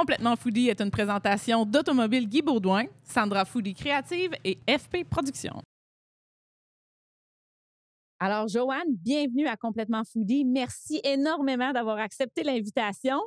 Complètement Foodie est une présentation d'Automobile Guy Baudouin, Sandra Foodie Créative et FP Productions. Alors, Joanne, bienvenue à Complètement Foodie. Merci énormément d'avoir accepté l'invitation.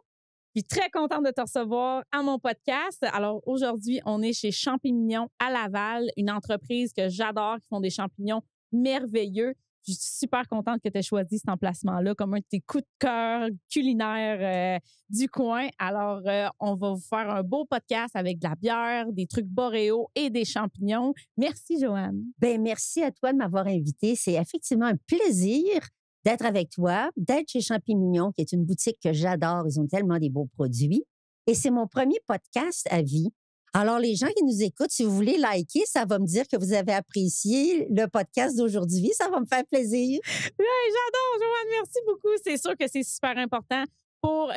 Je suis très contente de te recevoir à mon podcast. Alors, aujourd'hui, on est chez Champignons à Laval, une entreprise que j'adore, qui font des champignons merveilleux. Je suis super contente que tu aies choisi cet emplacement-là comme un de tes coups de cœur culinaires du coin. Alors, on va vous faire un beau podcast avec de la bière, des trucs boréaux et des champignons. Merci, Joanne. Bien, merci à toi de m'avoir invitée. C'est effectivement un plaisir d'être avec toi, d'être chez Champignons, qui est une boutique que j'adore. Ils ont tellement des beaux produits. Et c'est mon premier podcast à vie. Alors, les gens qui nous écoutent, si vous voulez liker, ça va me dire que vous avez apprécié le podcast d'aujourd'hui. Ça va me faire plaisir. Oui, j'adore, Joanne. Merci beaucoup. C'est sûr que c'est super important pour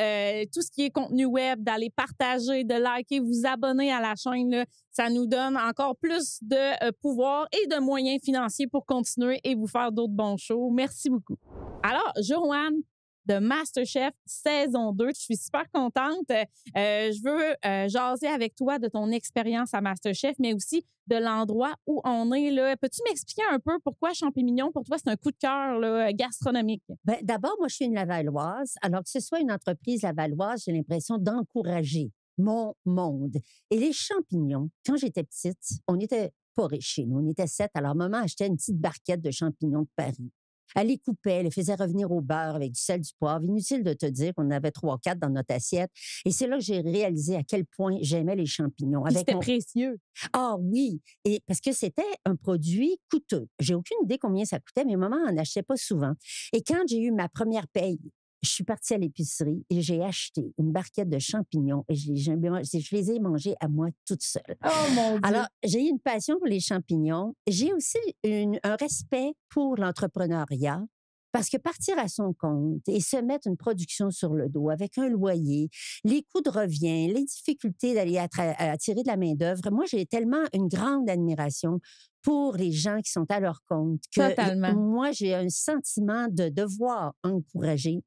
tout ce qui est contenu web, d'aller partager, de liker, vous abonner à la chaîne. Là. Ça nous donne encore plus de pouvoir et de moyens financiers pour continuer et vous faire d'autres bons shows. Merci beaucoup. Alors, Joanne, de MasterChef saison 2. Je suis super contente. Je veux jaser avec toi de ton expérience à MasterChef, mais aussi de l'endroit où on est là. Peux-tu m'expliquer un peu pourquoi Champignons, pour toi, c'est un coup de cœur là, gastronomique? Bien, d'abord, moi, je suis une Lavalloise. Alors que ce soit une entreprise lavalloise, j'ai l'impression d'encourager mon monde. Et les champignons, quand j'étais petite, on n'était pas riches chez nous. On était 7. Alors, maman achetait une petite barquette de champignons de Paris. Elle les coupait, elle les faisait revenir au beurre avec du sel, du poivre. Inutile de te dire qu'on en avait 3 ou 4 dans notre assiette. Et c'est là que j'ai réalisé à quel point j'aimais les champignons. C'était précieux. Ah oui! Et parce que c'était un produit coûteux. J'ai aucune idée combien ça coûtait, mais maman en achetait pas souvent. Et quand j'ai eu ma première paye, je suis partie à l'épicerie et j'ai acheté une barquette de champignons et je les ai mangés à moi toute seule. Oh mon Dieu! Alors, j'ai eu une passion pour les champignons. J'ai aussi un respect pour l'entrepreneuriat parce que partir à son compte et se mettre une production sur le dos avec un loyer, les coûts de revient, les difficultés d'aller attirer de la main-d'œuvre, moi, j'ai tellement une grande admiration pour les gens qui sont à leur compte que Totalement. moi, j'ai un sentiment de devoir encourager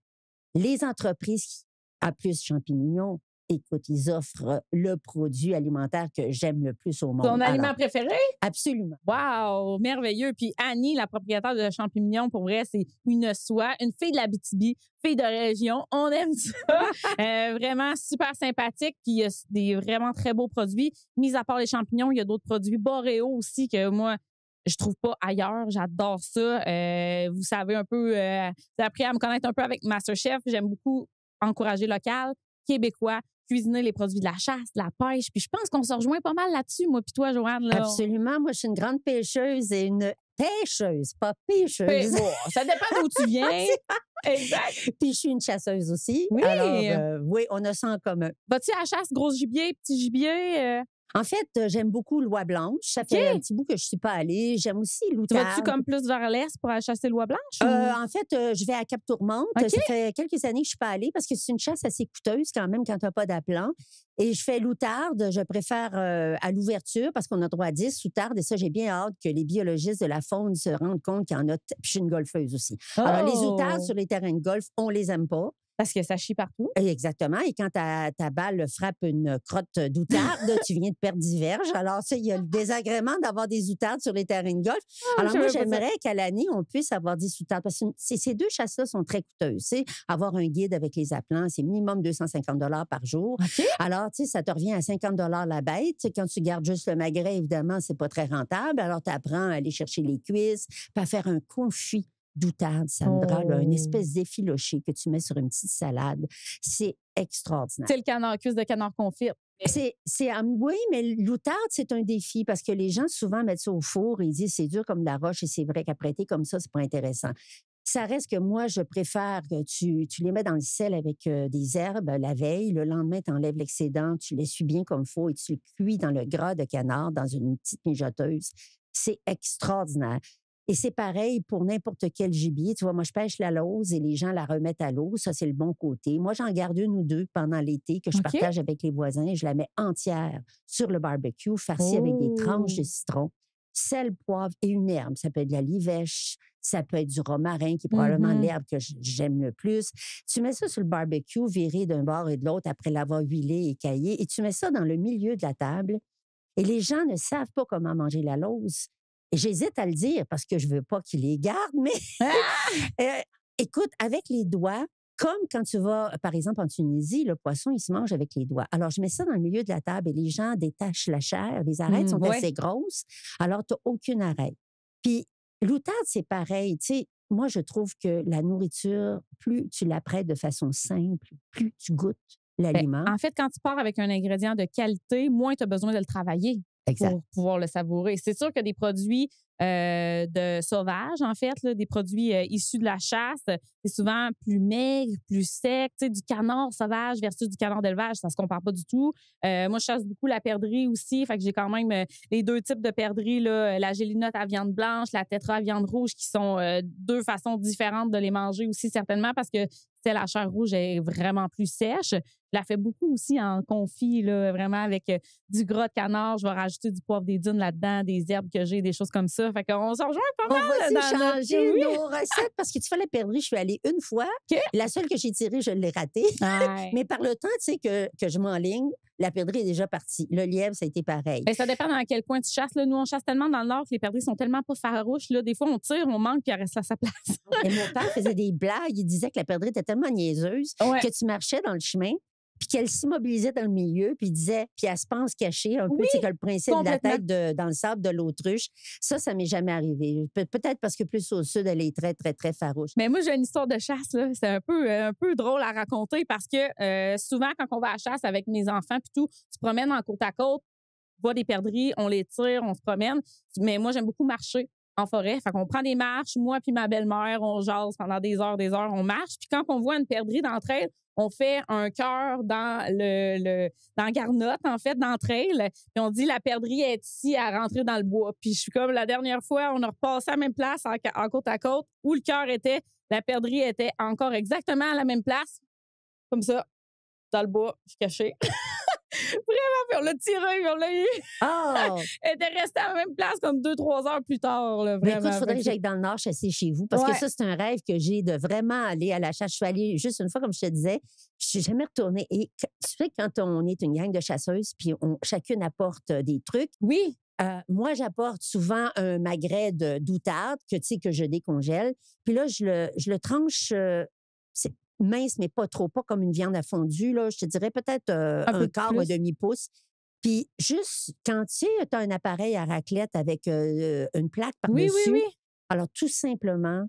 les entreprises, à plus Champignons, écoute, ils offrent le produit alimentaire que j'aime le plus au monde. Ton aliment préféré? Absolument. Wow! Merveilleux. Puis Annie, la propriétaire de Champignons, pour vrai, c'est une soie, une fille de l'Abitibi, fille de région. On aime ça. Vraiment super sympathique. Puis il y a des vraiment très beaux produits. Mis à part les champignons, il y a d'autres produits boréaux aussi que moi, je trouve pas ailleurs. J'adore ça. Vous savez un peu, j'ai appris à me connaître un peu avec MasterChef. J'aime beaucoup encourager local, québécois, cuisiner les produits de la chasse, de la pêche. Puis je pense qu'on se rejoint pas mal là-dessus, moi puis toi, Joanne. Là. Absolument. Moi, je suis une grande pêcheuse et une pêcheuse, pas pêcheuse. Bon, ça dépend d'où tu viens. Exact. Puis je suis une chasseuse aussi. Oui. Alors, oui, on a ça en commun. Vas-tu à la chasse, gros gibier, petit gibier? En fait, j'aime beaucoup l'oie blanche. Ça fait un petit bout que je ne suis pas allée. J'aime aussi l'outarde. Tu vas-tu comme plus vers l'est pour aller chasser l'oie blanche? En fait, je vais à Cap-Tourmente. Okay. Ça fait quelques années que je ne suis pas allée parce que c'est une chasse assez coûteuse quand même quand tu n'as pas d'appelant. Et je fais l'outarde. Je préfère à l'ouverture parce qu'on a droit à 10 outardes. Et ça, j'ai bien hâte que les biologistes de la faune se rendent compte qu'il y en a. Puis je suis une golfeuse aussi. Oh. Alors, les outardes sur les terrains de golf, on les aime pas. Parce que ça chie partout. Exactement. Et quand ta balle frappe une crotte d'outarde, tu viens de perdre 10 verges. Alors, ça, il y a le désagrément d'avoir des outardes sur les terrains de golf. Alors, moi, j'aimerais qu'à l'année, on puisse avoir 10 outardes. Parce que ces 2 chasses-là sont très coûteuses. Tu sais, avoir un guide avec les appelants, c'est minimum 250 $ par jour. Okay. Alors, tu sais, ça te revient à 50 $ la bête. Quand tu gardes juste le magret, évidemment, c'est pas très rentable. Alors, tu apprends à aller chercher les cuisses, puis à faire un confit d'outarde, Sandra, là, une espèce d'effiloché que tu mets sur une petite salade. C'est extraordinaire. C'est le canard cuisse de canard confit. Oui, mais l'outarde, c'est un défi parce que les gens souvent mettent ça au four et ils disent c'est dur comme de la roche et c'est vrai qu'apprêter comme ça, c'est pas intéressant. Ça reste que moi, je préfère que tu les mets dans le sel avec des herbes la veille. Le lendemain, tu enlèves l'excédent, tu l'essuies bien comme il faut et tu le cuis dans le gras de canard dans une petite mijoteuse. C'est extraordinaire. Et c'est pareil pour n'importe quel gibier. Tu vois, moi, je pêche la lauze et les gens la remettent à l'eau. Ça, c'est le bon côté. Moi, j'en garde 1 ou 2 pendant l'été que je partage avec les voisins. Je la mets entière sur le barbecue, farcie avec des tranches de citron, sel, poivre et une herbe. Ça peut être de la livèche, Ça peut être du romarin, qui est probablement Mhm. l'herbe que j'aime le plus. Tu mets ça sur le barbecue, viré d'un bord et de l'autre après l'avoir huilé et caillé, et tu mets ça dans le milieu de la table. Et les gens ne savent pas comment manger la lauze. Et j'hésite à le dire parce que je veux pas qu'ils les gardent, mais Ah! euh, écoute, avec les doigts, comme quand tu vas, par exemple, en Tunisie, le poisson, il se mange avec les doigts. Alors, je mets ça dans le milieu de la table et les gens détachent la chair. Les arêtes sont Ouais. assez grosses, alors tu n'as aucune arête. Puis, l'outarde, c'est pareil. Tu sais, moi, je trouve que la nourriture, plus tu la prêtes de façon simple, plus tu goûtes Ben, l'aliment. en fait, quand tu pars avec un ingrédient de qualité, moins tu as besoin de le travailler Exact. pour pouvoir le savourer. C'est sûr que des produits de sauvage, en fait, là, des produits issus de la chasse, c'est souvent plus maigre, plus sec. Tu sais, du canard sauvage versus du canard d'élevage, ça se compare pas du tout. Moi, je chasse beaucoup la perdrix aussi, fait que j'ai quand même les deux types de perdrix, là, la gélinotte à viande blanche, la tétra à viande rouge, qui sont deux façons différentes de les manger aussi, certainement, parce que la chair rouge est vraiment plus sèche. Je la fais beaucoup aussi en confit, là, vraiment avec du gras de canard. Je vais rajouter du poivre des dunes là-dedans, des herbes que j'ai, des choses comme ça. Fait qu'on s'en rejoint pas On mal va-tu dans notre... changer Oui. nos recettes? Parce que tu fais la perdrix, je suis allée une fois. OK. La seule que j'ai tirée, je l'ai ratée. Ouais. Mais par le temps, tu sais, que je m'enligne, la perdrix est déjà partie. Le lièvre, ça a été pareil. Ben, ça dépend dans quel coin tu chasses. Là. Nous, on chasse tellement dans le nord que les perdrix sont tellement pas farouches. Là. Des fois, on tire, on manque, puis elle reste à sa place. Et mon père faisait des blagues. Il disait que la perdrix était tellement niaiseuse Ouais. que tu marchais dans le chemin, puis qu'elle s'immobilisait dans le milieu, puis il disait, puis elle se pense cachée un peu, Oui, tu sais, que le principe de la complètement. tête dans le sable de l'autruche. Ça m'est jamais arrivé. Peut-être parce que plus au sud, elle est très, très, très farouche. Mais moi, j'ai une histoire de chasse. Là. C'est un peu drôle à raconter parce que souvent, quand on va à la chasse avec mes enfants, puis tout, tu te promènes en côte à côte, tu vois des perdrix, on les tire, on se promène. Mais moi, j'aime beaucoup marcher en forêt. Fait qu'on prend des marches, moi puis ma belle-mère, on jase pendant des heures, on marche. Puis quand on voit une perdrix d'entre elles, on fait un cœur dans dans la garnotte, en fait, d'entre elles. Puis on dit, la perdrix est ici à rentrer dans le bois. Puis je suis comme, la dernière fois, on a repassé à la même place, en côte à côte, où le cœur était. La perdrix était encore exactement à la même place, comme ça, dans le bois, je suis cachée. Vraiment, puis on l'a tiré, puis on l'a eu. Oh! Elle était restée à la même place comme 2-3 heures plus tard, là, Mais vraiment. écoute, il faudrait Fait que que j'aille dans le Nord chasser chez vous parce Ouais. que ça, c'est un rêve que j'ai de vraiment aller à la chasse. Je suis allée juste une fois, comme je te disais, je suis jamais retournée. Et tu sais, quand on est une gang de chasseuses, puis chacune apporte des trucs, Oui, moi, j'apporte souvent un magret d'outarde que, tu sais, que je décongèle. Puis là, je le tranche, c'est mince, mais pas trop, pas comme une viande à fondue, là. Je te dirais peut-être un peu un quart, un plus. demi-pouce. Puis juste quand tu as un appareil à raclette avec une plaque Oui, oui, par-dessus, oui. alors tout simplement,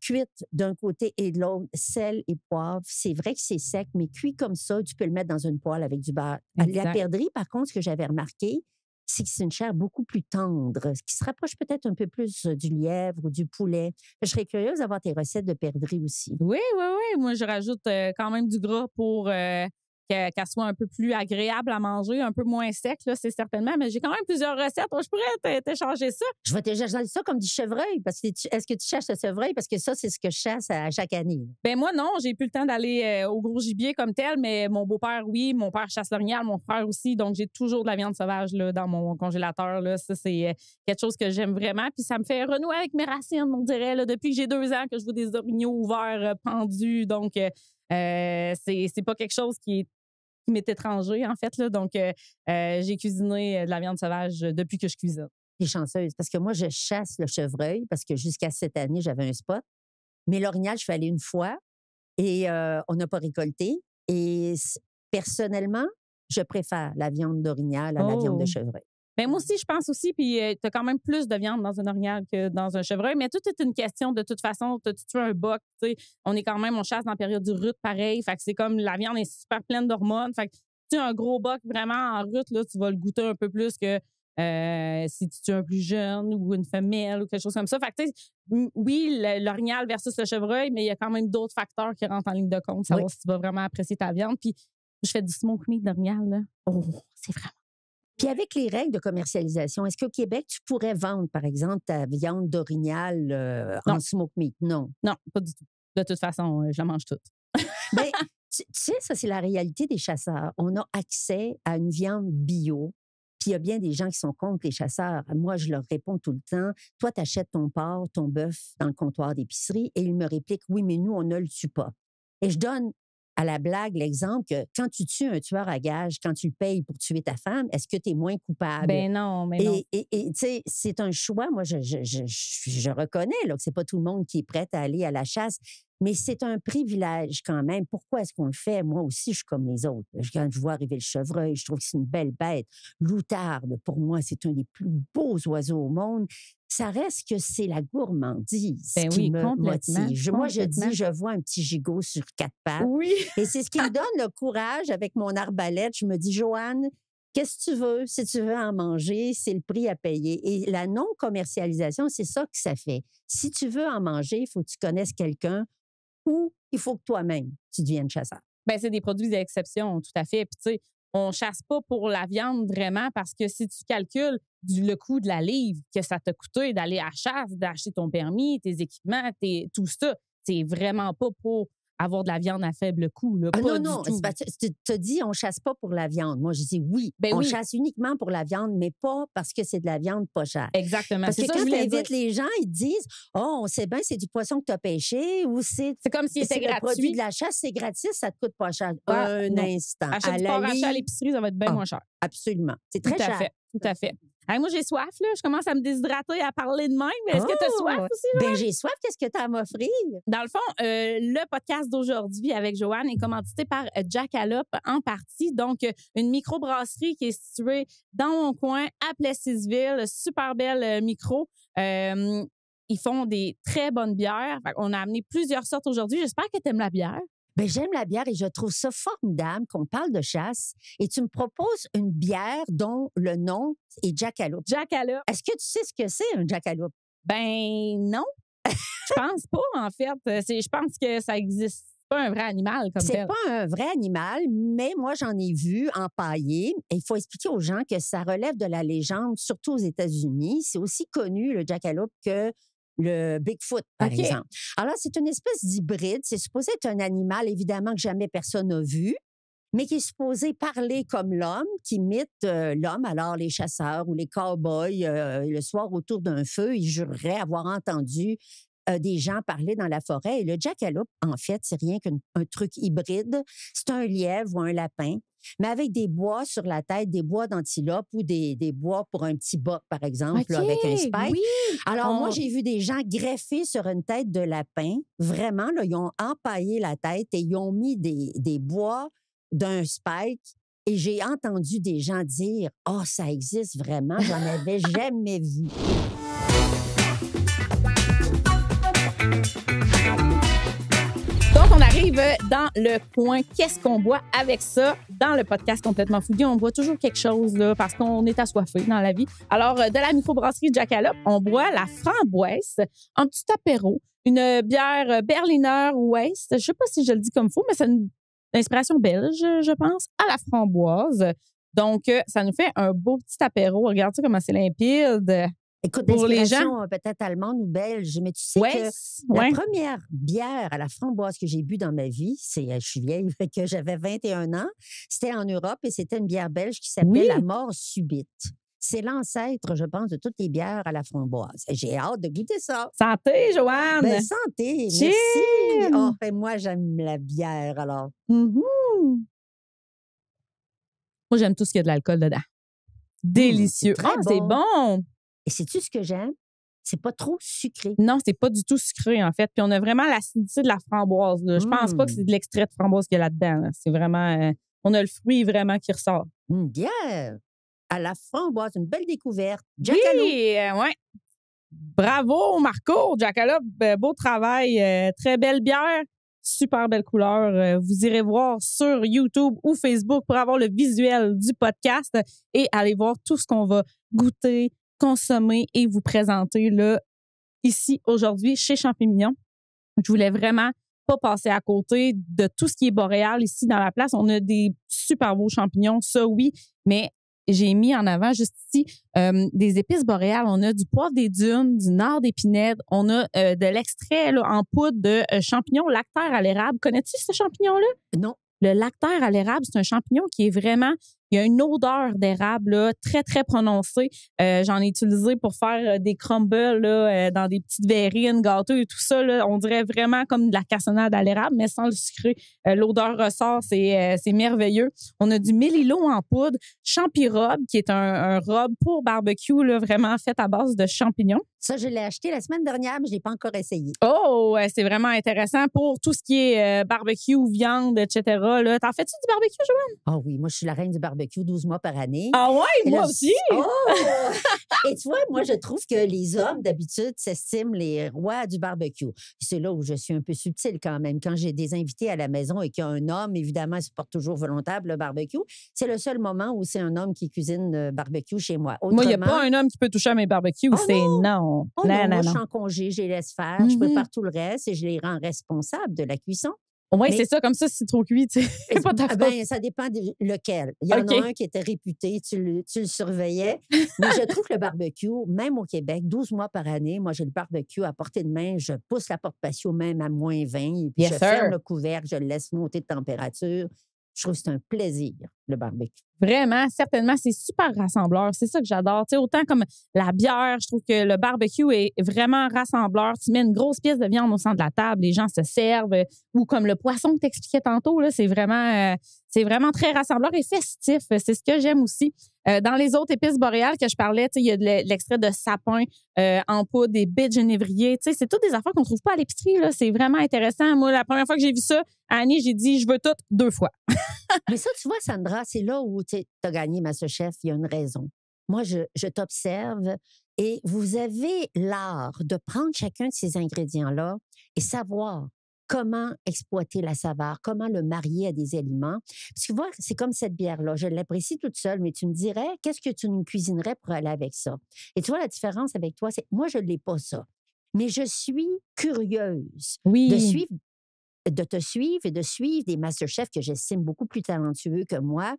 cuite d'un côté et de l'autre, sel et poivre. C'est vrai que c'est sec, mais cuit comme ça, tu peux le mettre dans une poêle avec du beurre. La Exact. perdrix, par contre, ce que j'avais remarqué, c'est que c'est une chair beaucoup plus tendre, ce qui se rapproche peut-être un peu plus du lièvre ou du poulet. Je serais curieuse d'avoir tes recettes de perdrix aussi. Oui, oui, oui. Moi, je rajoute quand même du gras pour qu'elle soit un peu plus agréable à manger, un peu moins sec, là, c'est certainement. Mais j'ai quand même plusieurs recettes. Je pourrais t'échanger ça. Je vais télécharger ça comme du chevreuil. Parce que est-ce que tu cherches le chevreuil? Parce que ça, c'est ce que je chasse à chaque année. Là. Ben moi, non, j'ai plus le temps d'aller au gros gibier comme tel, mais mon beau-père, oui, mon père chasse l'orignal, mon frère aussi, donc j'ai toujours de la viande sauvage là, dans mon congélateur. Là. Ça, c'est quelque chose que j'aime vraiment, puis ça me fait renouer avec mes racines, on dirait, là, depuis que j'ai 2 ans que je vois des orignaux ouverts, pendus, donc c'est pas quelque chose qui m'est étranger, en fait. Là, donc, j'ai cuisiné de la viande sauvage depuis que je cuisine. T'es chanceuse. Parce que moi, je chasse le chevreuil parce que jusqu'à cette année, j'avais un spot. Mais l'orignal, je suis allée une fois et on n'a pas récolté. Et personnellement, je préfère la viande d'orignal à la viande de Oh! chevreuil. Ben moi aussi, je pense aussi, puis tu as quand même plus de viande dans un orignal que dans un chevreuil, mais tout est une question de toute façon. Tu tues un boc, tu sais, on chasse dans la période du rut pareil, fait que c'est comme la viande est super pleine d'hormones, fait que tu tues un gros boc vraiment en rut, là, tu vas le goûter un peu plus que si tu tues un plus jeune ou une femelle ou quelque chose comme ça. Fait que tu sais, oui, l'orignal versus le chevreuil, mais il y a quand même d'autres facteurs qui rentrent en ligne de compte, savoir si tu vas vraiment apprécier ta viande. Puis je fais du smoke meat d'orignal, là. Oh, c'est vraiment... Puis avec les règles de commercialisation, est-ce qu'au Québec, tu pourrais vendre, par exemple, ta viande d'orignal Non. en smoke meat? Non. Non, pas du tout. De toute façon, je la mange toute. Bien, tu sais, ça, c'est la réalité des chasseurs. On a accès à une viande bio Puis il y a bien des gens qui sont contre les chasseurs. Moi, je leur réponds tout le temps, toi, tu achètes ton porc, ton bœuf dans le comptoir d'épicerie et ils me répliquent, oui, mais nous, on ne le tue pas. Et je donne à la blague l'exemple que quand tu tues un tueur à gages, quand tu le payes pour tuer ta femme, est-ce que tu es moins coupable? Ben non, mais non. Et tu sais, c'est un choix. Moi, je reconnais là, que c'est pas tout le monde qui est prêt à aller à la chasse, mais c'est un privilège quand même. Pourquoi est-ce qu'on le fait? Moi aussi, je suis comme les autres. Quand je vois arriver le chevreuil, je trouve que c'est une belle bête. L'outarde, pour moi, c'est un des plus beaux oiseaux au monde. Ça reste que c'est la gourmandise qui me motive. Moi, je dis, je vois un petit gigot sur 4 pattes. Oui. Et c'est ce qui me donne le courage avec mon arbalète. Je me dis, Joanne, qu'est-ce que tu veux? Si tu veux en manger, c'est le prix à payer. Et la non-commercialisation, c'est ça que ça fait. Si tu veux en manger, il faut que tu connaisses quelqu'un ou il faut que toi-même, tu deviennes chasseur. Bien, c'est des produits d'exception, tout à fait. Puis, tu sais, on chasse pas pour la viande vraiment parce que si tu calcules le coût de la livre que ça t'a coûté d'aller à la chasse, d'acheter ton permis, tes équipements, tout ça, c'est vraiment pas pour avoir de la viande à faible coût. Là, non. Tu te dis, on chasse pas pour la viande. Moi, je dis oui. On chasse uniquement pour la viande, mais pas parce que c'est de la viande pas chère. Exactement. Parce que quand tu invites les gens, ils te disent, oh, on sait bien, c'est du poisson que tu as pêché ou c'est comme si c'était gratuit. Le produit de la chasse, c'est gratis, ça te coûte pas cher. Un instant. Achète du porc achat à l'épicerie, ça va être bien moins cher. Absolument. C'est très cher. Tout à fait. Hey, moi, j'ai soif, là. Je commence à me déshydrater à parler de même. Est-ce que tu as soif aussi, Joanne? Ben, j'ai soif. Qu'est-ce que tu as à m'offrir? Dans le fond, le podcast d'aujourd'hui avec Joanne est commandité par Jackalope en partie. Donc, une microbrasserie qui est située dans mon coin à Plessisville. Super belle micro. Ils font des très bonnes bières. On a amené plusieurs sortes aujourd'hui. J'espère que tu aimes la bière. Ben, j'aime la bière et je trouve ça formidable qu'on parle de chasse et tu me proposes une bière dont le nom est Jackalope. Jackalope. Est-ce que tu sais ce que c'est un Jackalope? Ben non. Je pense pas, en fait. Je pense que ça existe. C'est pas un vrai animal comme tel. C'est pas un vrai animal, mais moi, j'en ai vu empaillé. Et il faut expliquer aux gens que ça relève de la légende, surtout aux États-Unis. C'est aussi connu, le Jackalope, que le Bigfoot, par exemple. Alors, c'est une espèce d'hybride. C'est supposé être un animal, évidemment, que jamais personne n'a vu, mais qui est supposé parler comme l'homme, qui imite l'homme. Alors, les chasseurs ou les cow-boys, le soir, autour d'un feu, ils jureraient avoir entendu des gens parler dans la forêt. Et le jackalope, en fait, c'est rien qu'un truc hybride. C'est un lièvre ou un lapin, mais avec des bois sur la tête, des bois d'antilope ou des bois pour un petit boc, par exemple, là, avec un spike. Oui. Alors, moi, j'ai vu des gens greffés sur une tête de lapin. Vraiment, là, ils ont empaillé la tête et ils ont mis des bois d'un spike. Et j'ai entendu des gens dire « Oh, ça existe vraiment, j'en avais jamais vu. » Donc, on arrive dans le point « Qu'est-ce qu'on boit avec ça? » Dans le podcast Complètement Foodie, on boit toujours quelque chose là, parce qu'on est assoiffé dans la vie. Alors, de la microbrasserie Jackalope, on boit la framboise, un petit apéro, une bière Berliner Weiss. Je ne sais pas si je le dis comme il faut, mais c'est une inspiration belge, je pense, à la framboise. Donc, ça nous fait un beau petit apéro. Regarde ça comment c'est limpide. Écoute, pour les gens, peut-être allemande ou belge, mais tu sais que la première bière à la framboise que j'ai bu dans ma vie, je suis vieille, que j'avais 21 ans, c'était en Europe et c'était une bière belge qui s'appelait la Mort Subite. C'est l'ancêtre, je pense, de toutes les bières à la framboise. J'ai hâte de goûter ça. Santé, Joanne! Ben, santé, Cheers! Merci. Oh, ben moi, j'aime la bière, alors. Mm-hmm. Moi, j'aime tout ce qui a de l'alcool dedans. Délicieux. C'est bon! Et sais-tu ce que j'aime? C'est pas trop sucré. Non, c'est pas du tout sucré, en fait. Puis on a vraiment l'acidité de la framboise. Là. Je pense pas que c'est de l'extrait de framboise qu'il y a là-dedans. Là. C'est vraiment... on a le fruit vraiment qui ressort. Une bière à la framboise, une belle découverte. Jackalope. Oui, ouais. Bravo, Marco. Jackalope, beau travail. Très belle bière. Super belle couleur. Vous irez voir sur YouTube ou Facebook pour avoir le visuel du podcast et aller voir tout ce qu'on va goûter, consommer et vous présenter là, ici, aujourd'hui, chez Champignon. Je voulais vraiment pas passer à côté de tout ce qui est boréal ici dans la place. On a des super beaux champignons, ça oui, mais j'ai mis en avant juste ici des épices boréales. On a du poivre des dunes, du nard d'épinette. On a de l'extrait là, en poudre de champignons lactaire à l'érable. Connais-tu ce champignon-là? Non. Le lactaire à l'érable, c'est un champignon qui est vraiment Il y a une odeur d'érable là, très, très prononcée. J'en ai utilisé pour faire des crumbles là, dans des petites verrines, gâteaux et tout ça. Là, on dirait vraiment comme de la cassonade à l'érable, mais sans le sucré. L'odeur ressort, c'est merveilleux. On a du mélilo en poudre, champirobe, qui est un rub pour barbecue, là, vraiment fait à base de champignons. Ça, je l'ai acheté la semaine dernière, mais je ne l'ai pas encore essayé. Oh, c'est vraiment intéressant pour tout ce qui est barbecue, viande, etc. Là. T'en fais-tu du barbecue, Joanne? Ah oui, moi, je suis la reine du barbecue 12 mois par année. Ah ouais, Et moi là, aussi! Oh! Et tu vois, moi, je trouve que les hommes, d'habitude, s'estiment les rois du barbecue. C'est là où je suis un peu subtile quand même. Quand j'ai des invités à la maison et qu'il y a un homme, évidemment, il se porte toujours volontaire le barbecue. C'est le seul moment où c'est un homme qui cuisine le barbecue chez moi. Moi, il n'y a pas un homme qui peut toucher à mes barbecues. Oh c'est non. Oh non, moi, je suis en congé, je les laisse faire, je prépare tout le reste et je les rends responsables de la cuisson. Oui, Mais- c'est ça, comme ça, si c'est trop cuit, tu sais. C'est pas ta faute. Ben, ça dépend de lequel. Il y en OK. a un qui était réputé, tu le surveillais. Mais je trouve que le barbecue, même au Québec, 12 mois par année, moi, j'ai le barbecue à portée de main. Je pousse la porte patio même à -20 et puis Yes, je sir. ferme le couvercle, je le laisse monter de température. Je trouve que c'est un plaisir, le barbecue. Vraiment, certainement, c'est super rassembleur. C'est ça que j'adore. Tu sais, autant comme la bière, je trouve que le barbecue est vraiment rassembleur. Tu mets une grosse pièce de viande au centre de la table, les gens se servent. Ou comme le poisson que tu expliquais tantôt, là, c'est vraiment très rassembleur et festif. C'est ce que j'aime aussi. Dans les autres épices boréales que je parlais, tu sais, il y a de l'extrait de sapin en poudre, des baies de genévrier. Tu sais, c'est toutes des affaires qu'on trouve pas à l'épicerie. Là. C'est vraiment intéressant. Moi, la première fois que j'ai vu ça, à Annie, j'ai dit, je veux tout 2 fois. Mais ça, tu vois, Sandra, c'est là où tu as gagné MasterChef. Il y a une raison. Moi, je t'observe et vous avez l'art de prendre chacun de ces ingrédients-là et savoir comment exploiter la saveur, comment le marier à des aliments. Tu vois, c'est comme cette bière-là. Je l'apprécie toute seule, mais tu me dirais, qu'est-ce que tu nous cuisinerais pour aller avec ça? Et tu vois, la différence avec toi, c'est moi, je ne l'ai pas ça. Mais je suis curieuse Oui. de te suivre et de suivre des MasterChefs que j'estime beaucoup plus talentueux que moi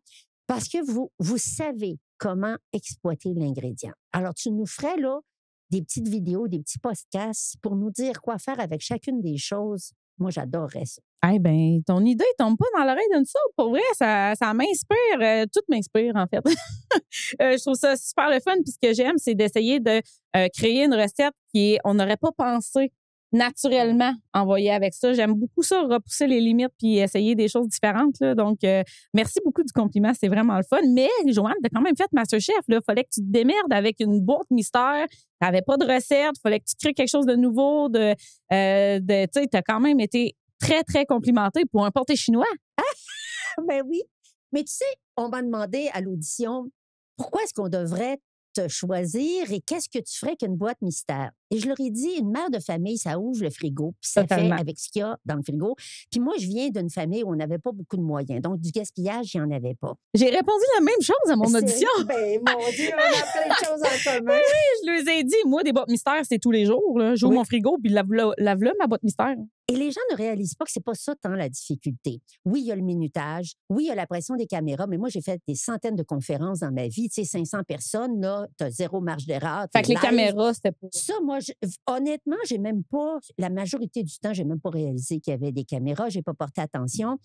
parce que vous savez comment exploiter l'ingrédient. Alors, tu nous ferais là des petites vidéos, des petits podcasts pour nous dire quoi faire avec chacune des choses. Moi, j'adorerais ça. Eh bien, ton idée tombe pas dans l'oreille d'une sauce. Pour vrai, ça m'inspire. Tout m'inspire, en fait. Je trouve ça super le fun. Puis ce que j'aime, c'est d'essayer de créer une recette on n'aurait pas pensé naturellement envoyer avec ça. J'aime beaucoup ça, repousser les limites puis essayer des choses différentes. Là. Donc, merci beaucoup du compliment. C'est vraiment le fun. Mais, Joanne, t'as quand même fait MasterChef. Il fallait que tu te démerdes avec une boîte mystère. T'avais pas de recette. Il fallait que tu crées quelque chose de nouveau. Tu sais, t'as quand même été très, très complimenté pour un pâté chinois. Ben oui. Mais tu sais, on m'a demandé à l'audition pourquoi est-ce qu'on devrait te choisir et qu'est-ce que tu ferais qu'une boîte mystère? Et je leur ai dit, une mère de famille, ça ouvre le frigo, puis ça Totalement. fait avec ce qu'il y a dans le frigo. Puis moi, je viens d'une famille où on n'avait pas beaucoup de moyens. Donc, du gaspillage, il n'y en avait pas. J'ai répondu la même chose à mon audition. Ben, mon Dieu, on a plein de choses en commun. Je leur ai dit, moi, des boîtes mystères, c'est tous les jours. Là. J'ouvre Oui. mon frigo, puis lave-le, ma boîte mystère. Et les gens ne réalisent pas que c'est pas ça tant la difficulté. Oui, il y a le minutage. Oui, il y a la pression des caméras. Mais moi, j'ai fait des centaines de conférences dans ma vie. Tu sais, 500 personnes, là, t'as zéro marge d'erreur. Fait que les live. caméras, c'était pas... Ça, moi, honnêtement, j'ai même pas, la majorité du temps, j'ai même pas réalisé qu'il y avait des caméras. J'ai pas porté attention.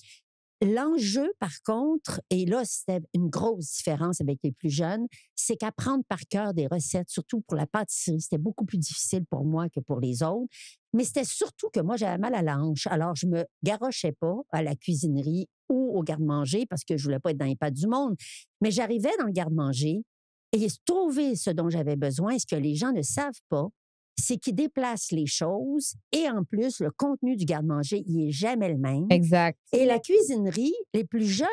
L'enjeu, par contre, et là, c'était une grosse différence avec les plus jeunes, c'est qu'apprendre par cœur des recettes, surtout pour la pâtisserie, c'était beaucoup plus difficile pour moi que pour les autres. Mais c'était surtout que moi, j'avais mal à la hanche. Alors, je me garochais pas à la cuisinerie ou au garde-manger parce que je voulais pas être dans les pattes du monde. Mais j'arrivais dans le garde-manger et trouver ce dont j'avais besoin. Ce que les gens ne savent pas, c'est qu'ils déplacent les choses et en plus, le contenu du garde-manger, il est jamais le même. Exact. Et la cuisinerie, les plus jeunes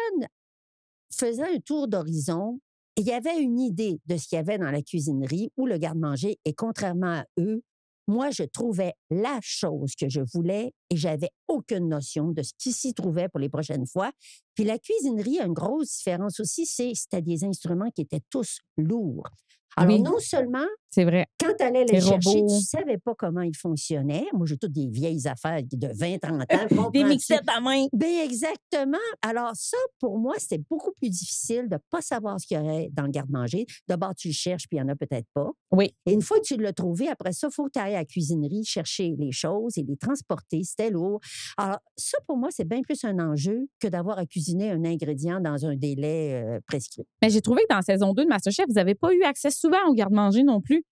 faisaient un tour d'horizon et il y avait une idée de ce qu'il y avait dans la cuisinerie ou le garde-manger. Et contrairement à eux, moi, je trouvais la chose que je voulais et j'avais aucune notion de ce qui s'y trouvait pour les prochaines fois. Puis la cuisinerie a une grosse différence aussi, c'était des instruments qui étaient tous lourds. Alors, Oui. non seulement C'est vrai. Quand tu allais les Les chercher, tu robots. ne savais pas comment ils fonctionnaient. Moi, j'ai toutes des vieilles affaires de 20, 30 ans. Des comprends-tu? mixettes à main. Bien, exactement. Alors, ça, pour moi, c'était beaucoup plus difficile de ne pas savoir ce qu'il y aurait dans le garde-manger. D'abord, tu le cherches, puis il n'y en a peut-être pas. Oui. Et une fois que tu l'as trouvé, après ça, il faut que tu ailles à la cuisinerie chercher les choses et les transporter. C'était lourd. Alors, ça, pour moi, c'est bien plus un enjeu que d'avoir à cuisiner un ingrédient dans un délai prescrit. Mais j'ai trouvé que dans saison 2 de MasterChef, vous n'avez pas eu accès souvent au garde-manger non plus.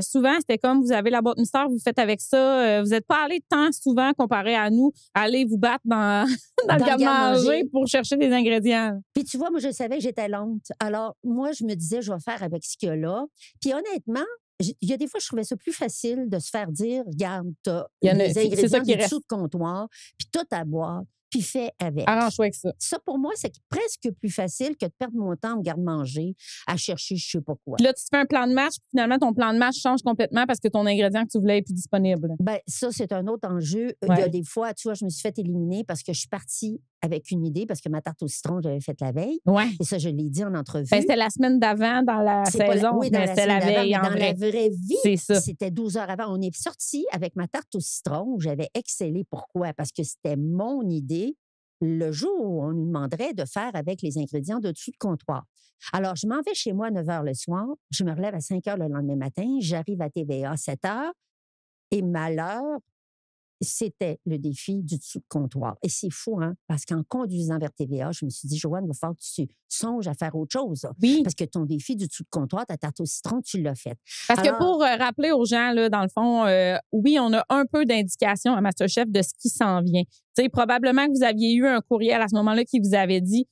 Souvent, c'était comme vous avez la boîte mystère, vous faites avec ça. Vous n'êtes pas allé tant souvent comparé à nous, aller vous battre dans, dans le garde-manger pour chercher des ingrédients. Puis tu vois, moi, je savais que j'étais lente. Alors, moi, je me disais, je vais faire avec ce qu'il y a là. Puis honnêtement, il y a des fois, je trouvais ça plus facile de se faire dire, regarde, tu as Il y en a- les c'est ingrédients ça qui du reste. dessous de comptoir, puis tout à boire, puis fais avec. Arrange-toi avec ça. Ça, pour moi, c'est presque plus facile que de perdre mon temps au garde-manger à chercher je sais pas quoi. Puis là, tu te fais un plan de match, puis finalement, ton plan de match change complètement parce que ton ingrédient que tu voulais est plus disponible. Ben, ça, c'est un autre enjeu. Il y Ouais. a des fois, tu vois, je me suis fait éliminer parce que je suis partie avec une idée, parce que ma tarte au citron, j'avais faite la veille. Ouais. Et ça, je l'ai dit en entrevue. Ben, c'était la semaine d'avant dans la C'est pas saison, oui, dans mais la c'était la semaine d'avant, veille mais en dans vrai. la vraie vie, C'est ça. c'était 12 heures avant. On est sorti avec ma tarte au citron où j'avais excellé. Pourquoi? Parce que c'était mon idée le jour où on nous demanderait de faire avec les ingrédients de dessous de comptoir. Alors, je m'en vais chez moi à 9 h le soir. Je me relève à 5 h le lendemain matin. J'arrive à TVA à 7 h. Et malheur, c'était le défi du dessous de comptoir. Et c'est fou, hein? Parce qu'en conduisant vers TVA, je me suis dit, Joanne, il va falloir que tu songes à faire autre chose. Là. Oui. Parce que ton défi du dessous de comptoir, ta tarte au citron, tu l'as fait. Parce Alors- que pour rappeler aux gens, là, dans le fond, oui, on a un peu d'indication à MasterChef de ce qui s'en vient. Tu sais, probablement que vous aviez eu un courriel à ce moment-là qui vous avait dit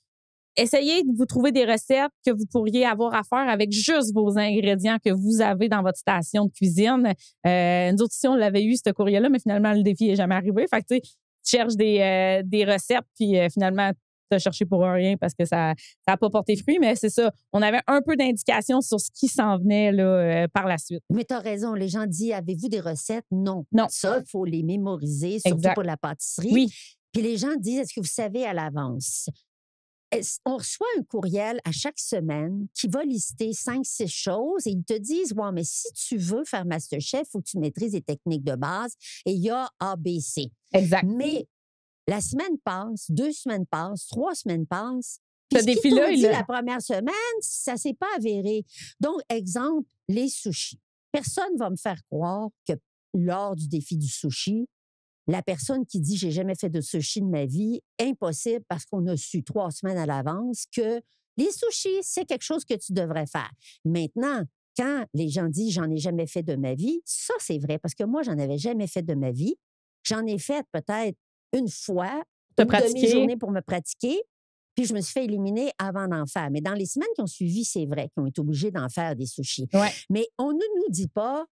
essayez de vous trouver des recettes que vous pourriez avoir à faire avec juste vos ingrédients que vous avez dans votre station de cuisine. Nous autres, ici, on l'avait eu, ce courriel-là, mais finalement, le défi n'est jamais arrivé. Fait que, tu sais, tu cherches des recettes, puis finalement, tu as cherché pour rien parce que ça n'a pas porté fruit. Mais c'est ça, on avait un peu d'indication sur ce qui s'en venait là, par la suite. Mais tu as raison, les gens disent, avez-vous des recettes? Non. Non. Ça, il faut les mémoriser, surtout Exact. pour la pâtisserie. Oui. Puis les gens disent, est-ce que vous savez à l'avance? On reçoit un courriel à chaque semaine qui va lister 5-6 choses et ils te disent, ouais, mais si tu veux faire MasterChef, il faut que tu maîtrises les techniques de base et il y a ABC. Exact. Mais la semaine passe, 2 semaines passent, 3 semaines passent. Ce Puis ce qu'ils défi-là, t'ont il dit a- la première semaine, ça ne s'est pas avéré. Donc, exemple, les sushis. Personne ne va me faire croire que lors du défi du sushi, la personne qui dit « j'ai jamais fait de sushi de ma vie », impossible parce qu'on a su 3 semaines à l'avance que les sushis, c'est quelque chose que tu devrais faire. Maintenant, quand les gens disent « j'en ai jamais fait de ma vie », ça, c'est vrai parce que moi, j'en avais jamais fait de ma vie. J'en ai fait peut-être une fois, Te une pratiquer. demi-journée pour me pratiquer, puis je me suis fait éliminer avant d'en faire. Mais dans les semaines qui ont suivi, c'est vrai qu'ils ont été obligés d'en faire des sushis. Ouais. Mais on ne nous dit pas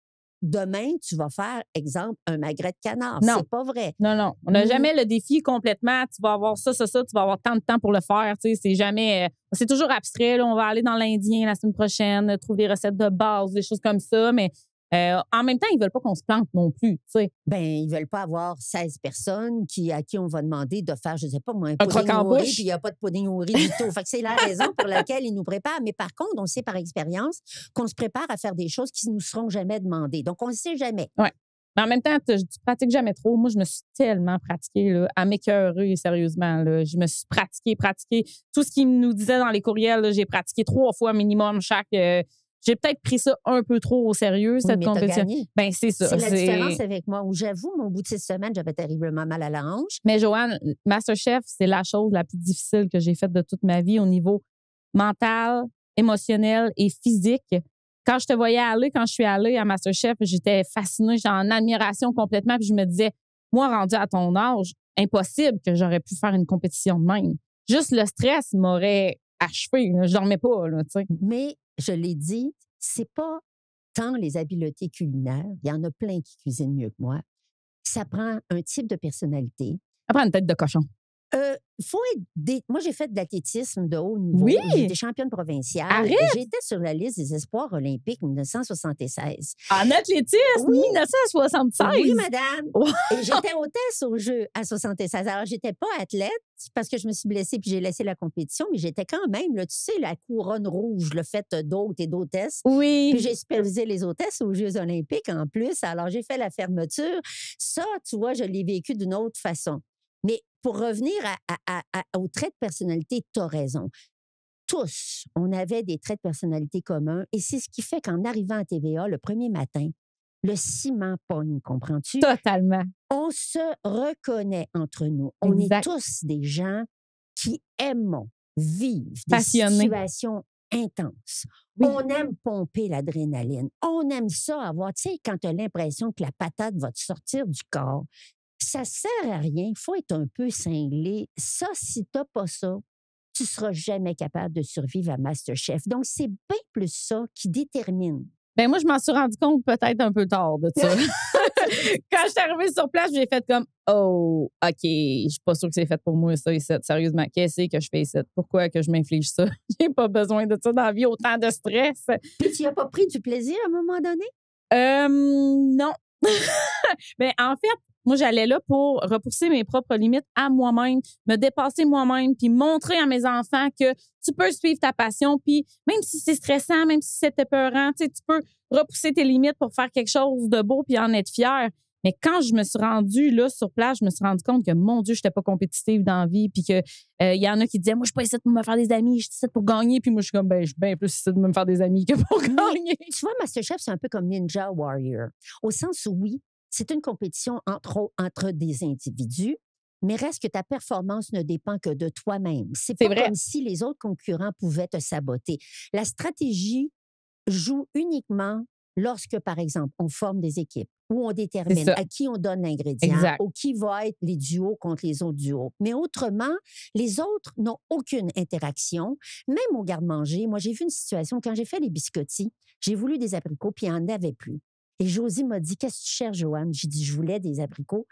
demain, tu vas faire, exemple, un magret de canard. Non. C'est pas vrai. Non, non. On n'a Mm. jamais le défi complètement. Tu vas avoir ça, tu vas avoir tant de temps pour le faire. Tu sais, c'est jamais. C'est toujours abstrait. Là. On va aller dans l'Indien la semaine prochaine, trouver des recettes de base, des choses comme ça. Mais en même temps, ils veulent pas qu'on se plante non plus. Tu sais. Ben, ils veulent pas avoir 16 personnes à qui on va demander de faire, je sais pas moi, un croque pudding en au riz, bouche. puis il n'y a pas de pudding au riz du tout. Fait que c'est la raison pour laquelle ils nous préparent. Mais par contre, on sait par expérience qu'on se prépare à faire des choses qui ne nous seront jamais demandées. Donc, on ne sait jamais. Mais en même temps, tu pratiques jamais trop. Moi, je me suis tellement pratiquée là, à m'écœurer, sérieusement. Là. Je me suis pratiquée. Tout ce qu'ils nous disaient dans les courriels, là, j'ai pratiqué 3 fois minimum chaque. J'ai peut-être pris ça un peu trop au sérieux, Oui, cette mais t'as compétition. gagné. Ben, c'est ça. C'est la différence avec moi, où j'avoue, mon bout de 6 semaines, j'avais terriblement mal à la hanche. Mais Joanne, MasterChef, c'est la chose la plus difficile que j'ai faite de toute ma vie au niveau mental, émotionnel et physique. Quand je te voyais aller, quand je suis allée à MasterChef, j'étais fascinée, j'étais en admiration complètement. Puis je me disais, moi, rendue à ton âge, impossible que j'aurais pu faire une compétition de même. Juste le stress m'aurait achevé. Là. Je dormais pas, là, tu sais. Mais, je l'ai dit, c'est pas tant les habiletés culinaires. Il y en a plein qui cuisinent mieux que moi. Ça prend un type de personnalité. Ça prend une tête de cochon. Faut moi, j'ai fait de l'athlétisme de haut niveau. Oui! J'ai été championne provinciale. Arrête! J'étais sur la liste des espoirs olympiques 1976. En athlétisme, Oui. 1976. Oui, madame. Wow. Et j'étais hôtesse aux Jeux à 76. Alors, j'étais pas athlète parce que je me suis blessée puis j'ai laissé la compétition, mais j'étais quand même, là, tu sais, la couronne rouge, le fait d'hôte et d'hôtesse. Oui. Puis j'ai supervisé les hôtesses aux Jeux olympiques en plus. Alors, j'ai fait la fermeture. Ça, tu vois, je l'ai vécu d'une autre façon. Mais pour revenir aux traits de personnalité, tu as raison. Tous, on avait des traits de personnalité communs et c'est ce qui fait qu'en arrivant à TVA le premier matin, le ciment pogne, comprends-tu? Totalement. On se reconnaît entre nous. On Exact. est tous des gens qui aimons vivre des Passionnés. situations intenses. Oui. On aime pomper l'adrénaline. On aime ça avoir, tu sais, quand tu as l'impression que la patate va te sortir du corps, ça sert à rien. Il faut être un peu cinglé. Ça, si tu n'as pas ça, tu ne seras jamais capable de survivre à MasterChef. Donc, c'est bien plus ça qui détermine. Ben moi, je m'en suis rendu compte peut-être un peu tard de ça. Quand je suis arrivée sur place, j'ai fait comme « Oh, OK, je suis pas sûre que c'est fait pour moi, ça, ici. Sérieusement, qu'est-ce que je fais ici? Pourquoi que je m'inflige ça? J'ai pas besoin de ça dans la vie, autant de stress. » Puis, tu n'as pas pris du plaisir à un moment donné? Non. Ben, en fait, moi, j'allais là pour repousser mes propres limites à moi-même, me dépasser moi-même, puis montrer à mes enfants que tu peux suivre ta passion, puis même si c'est stressant, même si c'est épeurant, tu sais, tu peux repousser tes limites pour faire quelque chose de beau puis en être fier. Mais quand je me suis rendue là sur place, je me suis rendu compte que, mon Dieu, je n'étais pas compétitive dans la vie, puis que y en a qui disaient, moi, je suis pas ici pour me faire des amis, je suis ici pour gagner, puis moi, je suis comme, ben, je suis bien plus ici de me faire des amis que pour gagner. Tu vois, MasterChef, c'est un peu comme Ninja Warrior, au sens où, oui, c'est une compétition entre des individus, mais reste que ta performance ne dépend que de toi-même. C'est pas vrai. comme si les autres concurrents pouvaient te saboter. La stratégie joue uniquement lorsque, par exemple, on forme des équipes où on détermine à qui on donne l'ingrédient, Exact. ou qui va être les duos contre les autres duos. Mais autrement, les autres n'ont aucune interaction. Même au garde-manger, moi, j'ai vu une situation, quand j'ai fait les biscottis, j'ai voulu des abricots, puis il n'y en avait plus. Et Josie m'a dit, « Qu'est-ce que tu cherches, Joanne? » J'ai dit, « Je voulais des abricots. »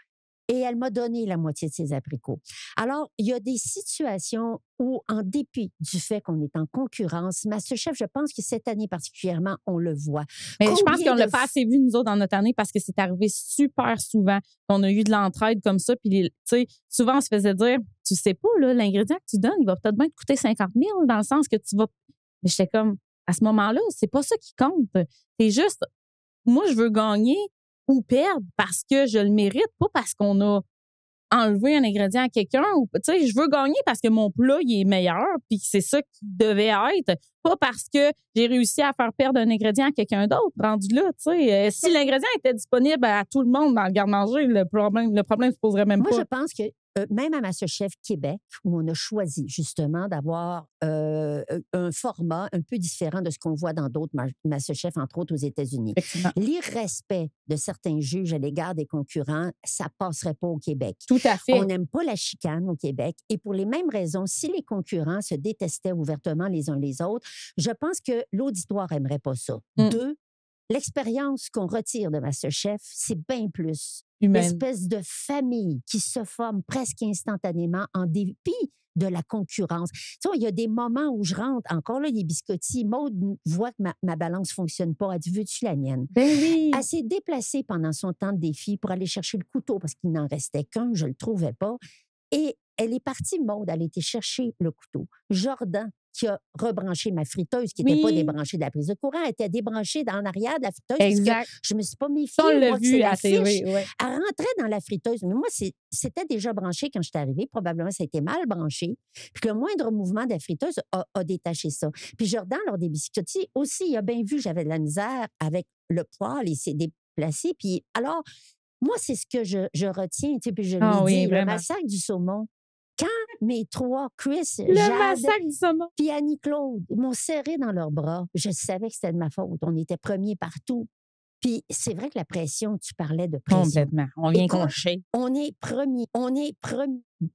Et elle m'a donné la moitié de ses abricots. Alors, il y a des situations où, en dépit du fait qu'on est en concurrence, MasterChef, je pense que cette année particulièrement, on le voit. Mais je pense Combien qu'on l'a de pas assez vu, nous autres, dans notre année, parce que c'est arrivé super souvent. On a eu de l'entraide comme ça. Puis, tu sais, souvent, on se faisait dire, tu sais pas, là, l'ingrédient que tu donnes, il va peut-être bien te coûter 50 000, dans le sens que tu vas. Mais j'étais comme, à ce moment-là, c'est pas ça qui compte. C'est juste, moi, je veux gagner ou perdre parce que je le mérite, pas parce qu'on a enlevé un ingrédient à quelqu'un. Tu sais, je veux gagner parce que mon plat, il est meilleur, puis c'est ça qui devait être, pas parce que j'ai réussi à faire perdre un ingrédient à quelqu'un d'autre, rendu là, tu sais. Si l'ingrédient était disponible à tout le monde dans le garde-manger, le problème se poserait même Moi, pas. je pense que même à MasterChef Québec, où on a choisi justement d'avoir un format un peu différent de ce qu'on voit dans d'autres MasterChef, entre autres aux États-Unis. Effectivement. L'irrespect de certains juges à l'égard des concurrents, ça passerait pas au Québec. Tout à fait. On n'aime pas la chicane au Québec. Et pour les mêmes raisons, si les concurrents se détestaient ouvertement les uns les autres, je pense que l'auditoire aimerait pas ça. Deux, l'expérience qu'on retire de MasterChef, c'est bien plus Humaine. l'espèce de famille qui se forme presque instantanément en dépit de la concurrence. Tu vois, il y a des moments où je rentre, encore là, les biscottis, Maude voit que ma balance fonctionne pas. Elle dit, veux-tu la mienne? Ben oui. Elle s'est déplacée pendant son temps de défi pour aller chercher le couteau parce qu'il n'en restait qu'un, je le trouvais pas. Et elle est partie, Maude, elle a été chercher le couteau. Jordan, qui a rebranché ma friteuse, qui n'était pas débranchée de la prise de courant, était débranchée en arrière de la friteuse. Exact. Parce que je ne me suis pas méfiée. On l'a moi, que vu c'est à la TV, fiche. ouais. Elle rentrait dans la friteuse. Mais moi, c'était déjà branché quand je suis arrivée. Probablement, ça a été mal branché. Puis le moindre mouvement de la friteuse a détaché ça. Puis Jordan, lors des biscottis, aussi, il a bien vu que j'avais de la misère avec le poêle. Il s'est déplacé. Puis alors, moi, c'est ce que je retiens. Tu sais, puis je l'ai dit, le massacre du saumon. Quand mes trois, Chris, Jade, massacre du saumon, puis Annie-Claude, m'ont serré dans leurs bras, je savais que c'était de ma faute. On était premiers partout. Puis c'est vrai que la pression, tu parlais de pression. Complètement. On vient concher. On est premiers.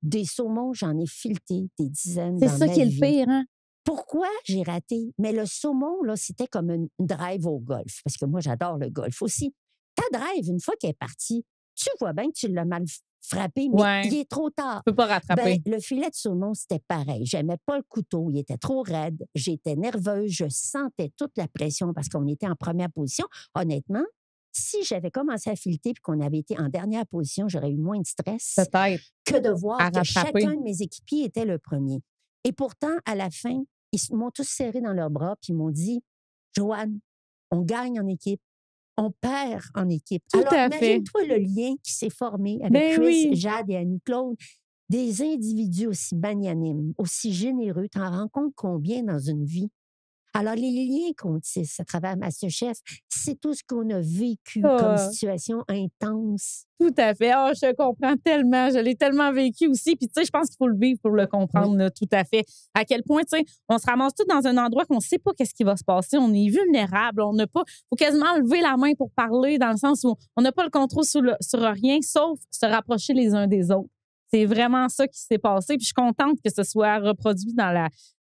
Des saumons, j'en ai fileté des dizaines C'est dans ça ma qui est le vie. pire, hein? Pourquoi j'ai raté? Mais le saumon, là, c'était comme une drive au golf. Parce que moi, j'adore le golf aussi. Ta drive, une fois qu'elle est partie, tu vois bien que tu l'as mal frappé, mais Ouais. il est trop tard. Tu peux pas rattraper. Ben, le filet de saumon, c'était pareil. J'aimais pas le couteau. Il était trop raide. J'étais nerveuse. Je sentais toute la pression parce qu'on était en première position. Honnêtement, si j'avais commencé à fileter puis qu'on avait été en dernière position, j'aurais eu moins de stress Peut-être. que de voir À que rattraper. chacun de mes équipiers était le premier. Et pourtant, à la fin, m'ont tous serré dans leurs bras puis ils m'ont dit, Joanne, on gagne en équipe. On perd en équipe. Tout Alors, à fait. imagine-toi le lien qui s'est formé avec Ben Chris, oui. Jade et Annie-Claude. Des individus aussi magnanimes, aussi généreux, t'en rends compte combien dans une vie? Alors, les liens qu'on tisse à travers MasterChef, c'est tout ce qu'on a vécu comme Ah. situation intense. Tout à fait. Oh, je te comprends tellement. Je l'ai tellement vécu aussi. Puis, tu sais, je pense qu'il faut le vivre pour le comprendre, là, tout à fait. À quel point, tu sais, on se ramasse tous dans un endroit qu'on ne sait pas qu'est-ce qui va se passer. On est vulnérable. On n'a pas, faut quasiment lever la main pour parler dans le sens où on n'a pas le contrôle sur rien, sauf se rapprocher les uns des autres. C'est vraiment ça qui s'est passé. Puis je suis contente que ce soit reproduit dans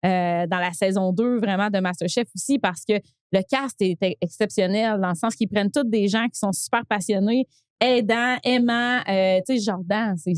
la saison 2 vraiment de MasterChef aussi parce que le cast est exceptionnel dans le sens qu'ils prennent tous des gens qui sont super passionnés, aidants, aimants. Tu sais, Jordan, c'est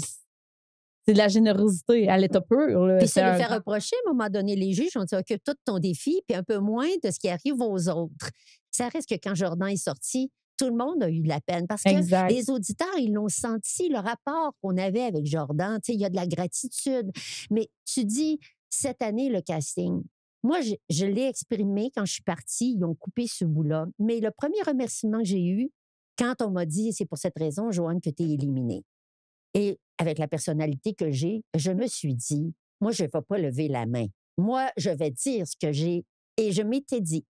de la générosité à l'état pur. Là. Puis C'est se le un- faire reprocher, à un moment donné, les juges ont dit occupe tout ton défi, puis un peu moins de ce qui arrive aux autres. Ça reste que quand Jordan est sorti, tout le monde a eu de la peine parce que Exact. les auditeurs, ils l'ont senti, le rapport qu'on avait avec Jordan. Tu sais, il y a de la gratitude. Mais tu dis, cette année, le casting, moi, je l'ai exprimé quand je suis partie. Ils ont coupé ce bout-là. Mais le premier remerciement que j'ai eu, quand on m'a dit, c'est pour cette raison, Joanne, que tu es éliminée. Et avec la personnalité que j'ai, je me suis dit, moi, je ne vais pas lever la main. Moi, je vais dire ce que j'ai. Et je m'étais dit,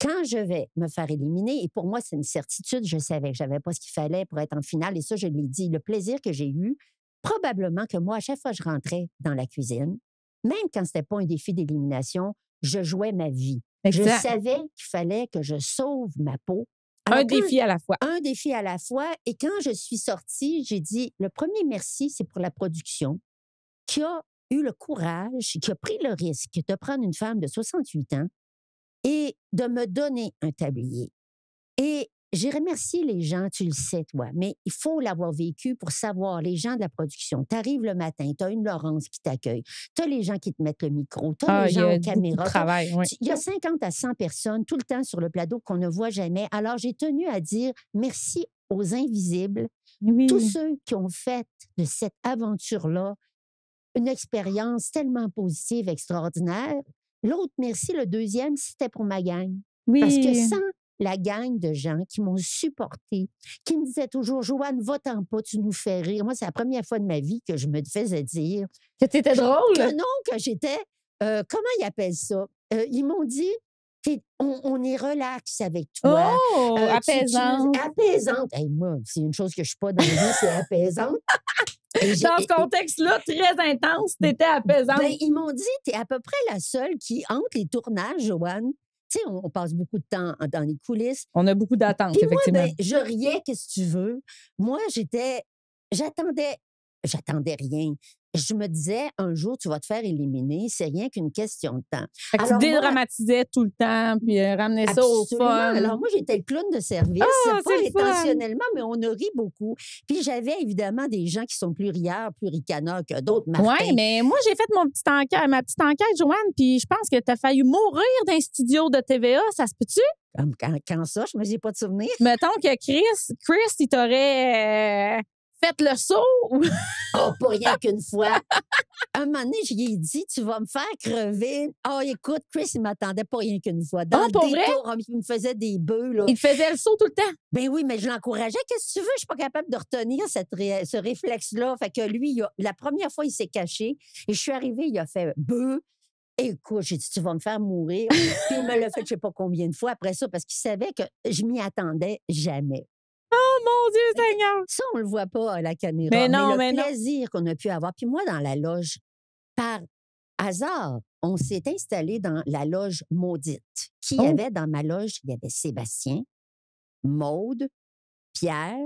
quand je vais me faire éliminer, et pour moi, c'est une certitude, je savais que je n'avais pas ce qu'il fallait pour être en finale, et ça, je l'ai dit, le plaisir que j'ai eu, probablement que moi, à chaque fois que je rentrais dans la cuisine, même quand ce n'était pas un défi d'élimination, je jouais ma vie. Je Exact. savais qu'il fallait que je sauve ma peau. Un Alors, quand défi à la fois. un défi à la fois. Et quand je suis sortie, j'ai dit, le premier merci, c'est pour la production qui a eu le courage, qui a pris le risque de prendre une femme de 68 ans et de me donner un tablier. Et j'ai remercié les gens, tu le sais, toi, mais il faut l'avoir vécu pour savoir, les gens de la production. Tu arrives le matin, tu as une Laurence qui t'accueille, tu as les gens qui te mettent le micro, tu as les Il y gens a aux beaucoup de caméras. travail. Oui. Il y a 50 à 100 personnes tout le temps sur le plateau qu'on ne voit jamais. Alors, j'ai tenu à dire merci aux invisibles, Oui. tous ceux qui ont fait de cette aventure-là une expérience tellement positive, extraordinaire. L'autre merci, le deuxième, c'était pour ma gang. Oui. Parce que sans la gang de gens qui m'ont supporté, qui me disaient toujours, Joanne, va-t'en pas, tu nous fais rire. Moi, c'est la première fois de ma vie que je me faisais dire Que t'étais drôle. que non, que j'étais, comment ils appellent ça? Ils m'ont dit, on est relax avec toi. Oh, apaisante. Apaisante. Hey, moi, c'est une chose que je ne suis pas dans la vie, c'est apaisante. Dans ce contexte-là, très intense, t'étais apaisante. Ben, ils m'ont dit, tu es à peu près la seule qui, entre les tournages, Joanne, tu sais, on passe beaucoup de temps dans les coulisses. On a beaucoup d'attentes, Puis moi, effectivement. ben, je riais, qu'est-ce que tu veux. Moi, j'attendais rien. Je me disais, un jour, tu vas te faire éliminer, c'est rien qu'une question de temps. Fait que tu dédramatisais tout le temps, puis ramenais ça au Absolument. fun. Alors, moi, j'étais le clown de service, Ah, pas c'est le fun. intentionnellement, mais on a ri beaucoup. Puis j'avais évidemment des gens qui sont plus rieurs, plus ricaneurs que d'autres. Martin. Oui, mais moi, j'ai fait ma petite enquête, Joanne, puis je pense que tu as failli mourir d'un studio de TVA. Ça se peut-tu? Quand ça, je me dis pas de souvenir. Mettons que Chris, il t'aurait fait le saut. Oh, pas rien qu'une fois. Un moment donné, je lui ai dit, tu vas me faire crever. Oh, écoute, Chris, il m'attendait pas rien qu'une fois. Dans le pour vrai? détour, il me faisait des bœufs, là. Il te faisait le saut tout le temps. Ben oui, mais je l'encourageais. Qu'est-ce que tu veux? Je suis pas capable de retenir ce réflexe-là. Fait que lui, la première fois, il s'est caché. Et je suis arrivée, il a fait bœuf. Écoute, j'ai dit, tu vas me faire mourir. Puis il me l'a fait, je sais pas combien de fois après ça, parce qu'il savait que je m'y attendais jamais. Oh mon Dieu Seigneur! Ça, on le voit pas à la caméra. Mais non, le non. plaisir qu'on a pu avoir. Puis moi, dans la loge, par hasard, on s'est installé dans la loge maudite. Qui y avait dans ma loge? Il y avait Sébastien, Maude, Pierre,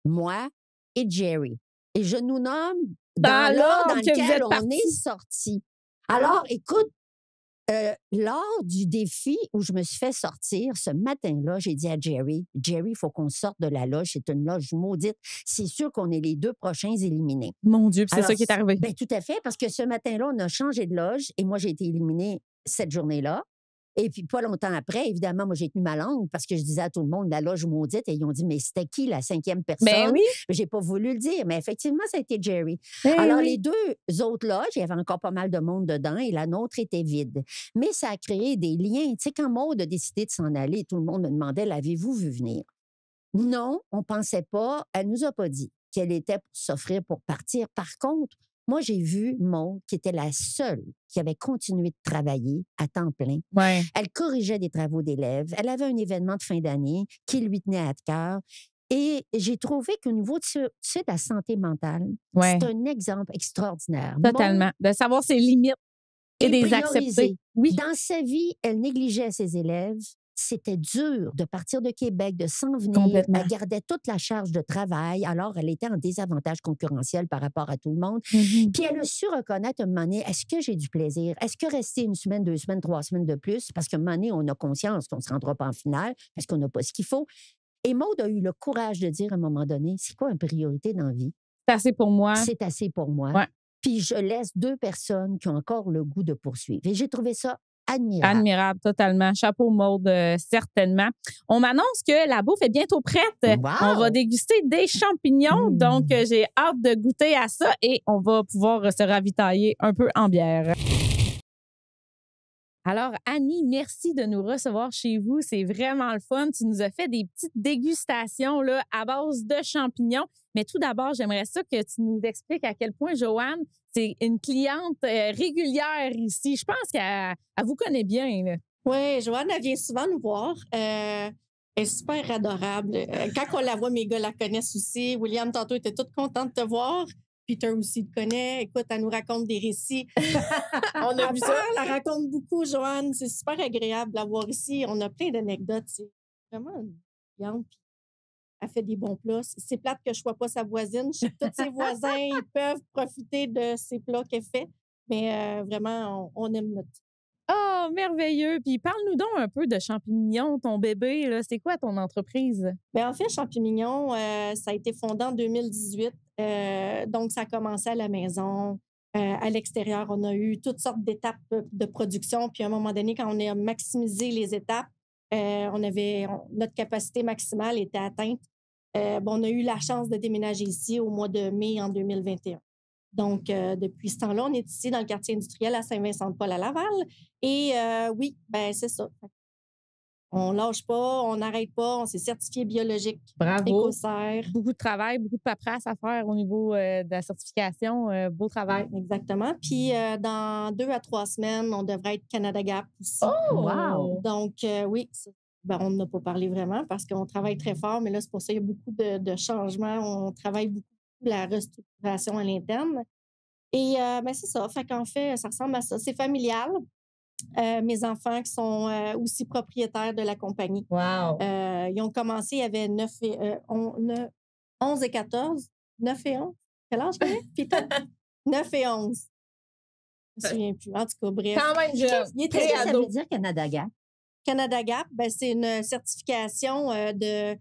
moi et Jerry. Et je nous nomme dans l'ordre dans lequel on est sortis. Alors, écoute, Lors du défi où je me suis fait sortir, ce matin-là, j'ai dit à Jerry, il faut qu'on sorte de la loge. C'est une loge maudite. C'est sûr qu'on est les 2 prochains éliminés. Mon Dieu, puis c'est Alors, ça qui est arrivé. Ben, tout à fait, parce que ce matin-là, on a changé de loge et moi, j'ai été éliminée cette journée-là. Et puis, pas longtemps après, évidemment, moi, j'ai tenu ma langue parce que je disais à tout le monde la loge maudite et ils ont dit, mais c'était qui la 5e personne? Ben oui. J'ai pas voulu le dire, mais effectivement, ça a été Jerry. Ben Alors, oui. les 2 autres loges, il y avait encore pas mal de monde dedans et la nôtre était vide. Mais ça a créé des liens. Tu sais, quand Maude a décidé de s'en aller, tout le monde me demandait, l'avez-vous vu venir? Non, on pensait pas. Elle nous a pas dit qu'elle était pour s'offrir pour partir. Par contre, moi, j'ai vu Maude, qui était la seule qui avait continué de travailler à temps plein. Ouais. Elle corrigeait des travaux d'élèves. Elle avait un événement de fin d'année qui lui tenait à cœur. Et j'ai trouvé qu'au niveau de la santé mentale, Ouais. c'est un exemple extraordinaire. Totalement. De savoir ses limites et Maude des est accepter. priorisée. Oui. Dans sa vie, elle négligeait ses élèves. C'était dur de partir de Québec, de s'en venir. Complètement. Elle gardait toute la charge de travail. Alors, elle était en désavantage concurrentiel par rapport à tout le monde. Mhm. Puis elle a su reconnaître un moment donné, est-ce que j'ai du plaisir? Est-ce que rester 1 semaine, 2 semaines, 3 semaines de plus? Parce qu'à un moment donné, on a conscience qu'on ne se rendra pas en finale parce qu'on n'a pas ce qu'il faut. Et Maude a eu le courage de dire à un moment donné, c'est quoi une priorité dans la vie? C'est assez pour moi. C'est assez pour moi. Ouais. Puis je laisse 2 personnes qui ont encore le goût de poursuivre. Et j'ai trouvé ça admirable. Admirable, totalement. Chapeau Maude, certainement. On m'annonce que la bouffe est bientôt prête. Wow! On va déguster des champignons. Donc, j'ai hâte de goûter à ça et on va pouvoir se ravitailler un peu en bière. Alors, Annie, merci de nous recevoir chez vous. C'est vraiment le fun. Tu nous as fait des petites dégustations là, à base de champignons. Mais tout d'abord, j'aimerais ça que tu nous expliques à quel point Joanne, c'est une cliente régulière ici. Je pense qu'elle vous connaît bien. Là. Oui, Joanne, elle vient souvent nous voir. Elle est super adorable. Quand on la voit, mes gars la connaissent aussi. William, tantôt, était toute contente de te voir. Peter aussi te connaît. Écoute, elle nous raconte des récits. On a vu ça. Elle raconte beaucoup, Joanne. C'est super agréable de la voir ici. On a plein d'anecdotes. C'est vraiment une cliente. Elle fait des bons plats. C'est plate que je ne sois pas sa voisine. Je sais que tous ses voisins ils peuvent profiter de ces plats qu'elle fait. Mais vraiment, on aime notre. Oh, merveilleux! Puis parle-nous donc un peu de Champignons, ton bébé. Là. C'est quoi ton entreprise? Bien, en fait, Champignons, ça a été fondé en 2018. Donc, ça a commencé à la maison. À l'extérieur, on a eu toutes sortes d'étapes de production. Puis à un moment donné, quand on a maximisé les étapes, notre capacité maximale était atteinte. On a eu la chance de déménager ici au mois de mai en 2021. Donc, depuis ce temps-là, on est ici dans le quartier industriel à Saint-Vincent-de-Paul à Laval. Et oui, ben c'est ça. On lâche pas, on n'arrête pas, on s'est certifié biologique. Bravo. Écossaire. Beaucoup de travail, beaucoup de paperasse à faire au niveau de la certification. Beau travail. Exactement. Puis, dans 2 à 3 semaines, on devrait être Canada Gap ici. Oh! Wow! Donc, oui, on n'a pas parlé vraiment parce qu'on travaille très fort, mais là, c'est pour ça qu'il y a beaucoup de changements. On travaille beaucoup la restructuration à l'interne. Et c'est ça. Fait qu'en fait, ça ressemble à ça. C'est familial. Mes enfants qui sont aussi propriétaires de la compagnie. Wow! Ils ont commencé, il y avait 11 et 14. 9 et 11. Quel âge il y avait, Peter? 9 et 11. Je me souviens plus. En tout cas, bref. Quand même, Qu'est-ce que ça veut dire, Canada Gap? Canada Gap, c'est une certification de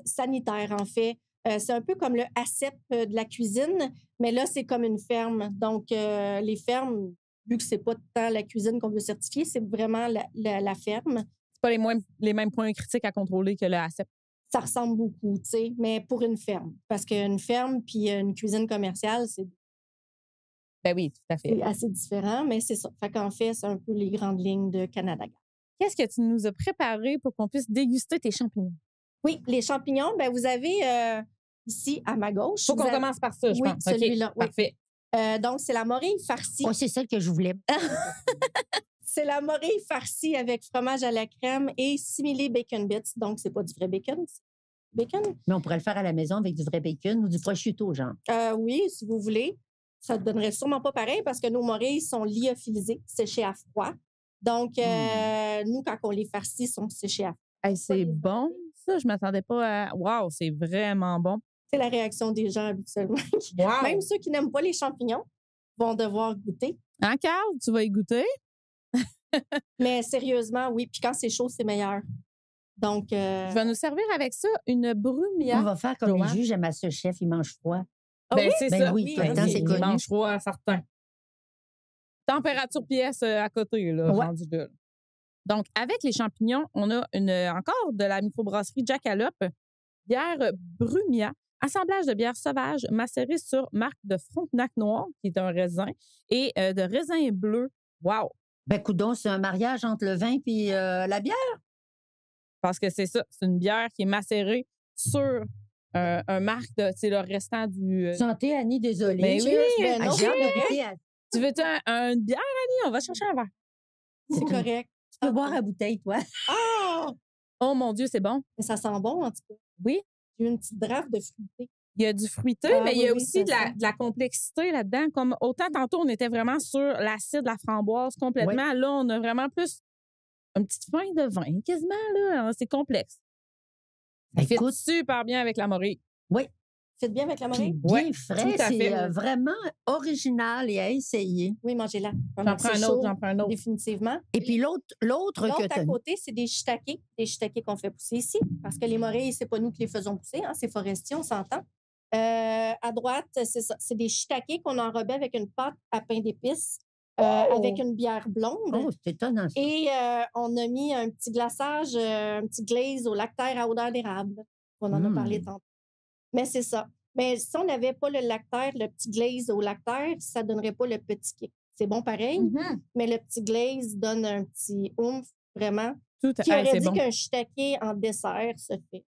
sanitaire, en fait. C'est un peu comme le ACEP de la cuisine, mais là, c'est comme une ferme. Donc, les fermes, vu que c'est pas tant la cuisine qu'on veut certifier, c'est vraiment la ferme. C'est pas les mêmes points critiques à contrôler que le ACEP. Ça ressemble beaucoup, tu sais, mais pour une ferme. Parce qu'une ferme puis une cuisine commerciale, c'est Ben oui, tout à fait. assez différent, mais c'est ça. Fait qu'en fait, c'est un peu les grandes lignes de Canada Gap. Qu'est-ce que tu nous as préparé pour qu'on puisse déguster tes champignons? Oui, les champignons, vous avez ici à ma gauche. Faut qu'on commence par ça, je oui, pense. celui-là. Okay, parfait. Donc, c'est la morille farcie. Oh, c'est ça que je voulais. C'est la morille farcie avec fromage à la crème et simili bacon bits. Donc, c'est pas du vrai bacon. Bacon? Mais on pourrait le faire à la maison avec du vrai bacon ou du prosciutto, genre. Oui, si vous voulez. Ça ne donnerait sûrement pas pareil parce que nos morilles sont lyophilisées, séchées à froid. Donc, nous, quand on les farcit, sont séchées à froid. Hey, c'est bon, ça. Je ne m'attendais pas à... Wow, c'est vraiment bon. C'est la réaction des gens habituellement. Wow. Même ceux qui n'aiment pas les champignons vont devoir goûter. Hein, Carl? Tu vas y goûter? Mais sérieusement, oui. Puis quand c'est chaud, c'est meilleur. Donc, Je vais nous servir avec ça une brumia. On va faire comme les Joanne. juges à MasterChef, ils mangent froid. Ben, oui? c'est Ben ça. oui, tout le temps, c'est il connu. mange froid, certain. Température pièce à côté, là, Ouais. rendu là. Donc, avec les champignons, on a encore de la microbrasserie Jackalope, bière Brumia, assemblage de bière sauvage macérée sur marque de Frontenac Noir, qui est un raisin, et de raisin bleu. Wow! Ben, coudonc, c'est un mariage entre le vin et la bière. Parce que c'est ça, c'est une bière qui est macérée sur un marque de, c'est le restant du... Santé, Annie, désolée. Ben oui, ben non, J'ai hâte c'est de correct. goûter Tu veux une bière, Annie? On va chercher un verre. C'est correct. Tu peux boire à bouteille, toi. Ah! Oh mon Dieu, c'est bon. Mais ça sent bon, en tout cas. Oui, J'ai eu une petite draft de fruité. il y a du fruité, Ah mais il y a oui, aussi ça de la, sent. de la complexité là-dedans. Comme autant tantôt, on était vraiment sur l'acide, la framboise complètement. Là, on a vraiment plus une petite fin de vin, quasiment. Là. C'est complexe. Ça fit Écoute, super bien avec la morille. Faites bien avec la puis morée? bien Ouais, frais, tout à fait. c'est vraiment original et à essayer. Oui, mangez-la. J'en prends un autre, j'en prends un autre. Définitivement. Et puis l'autre que L'autre tu à as côté, c'est des shiitakes qu'on fait pousser ici. Parce que les morilles, c'est pas nous qui les faisons pousser, hein, c'est forestier, on s'entend. À droite, c'est ça. C'est des shiitakes qu'on a enrobés avec une pâte à pain d'épices, avec une bière blonde. Oh, c'est étonnant. Ça. Et on a mis un petit glaçage, un petit glaze au lactaire à odeur d'érable. On en a parlé tantôt. Mais c'est ça. Mais si on n'avait pas le lactaire, le petit glaze au lactaire, ça ne donnerait pas le petit kick. C'est bon pareil, mais le petit glaze donne un petit oomph, vraiment. Tout à Qui aurait c'est dit bon. qu'un shiitake en dessert se fait?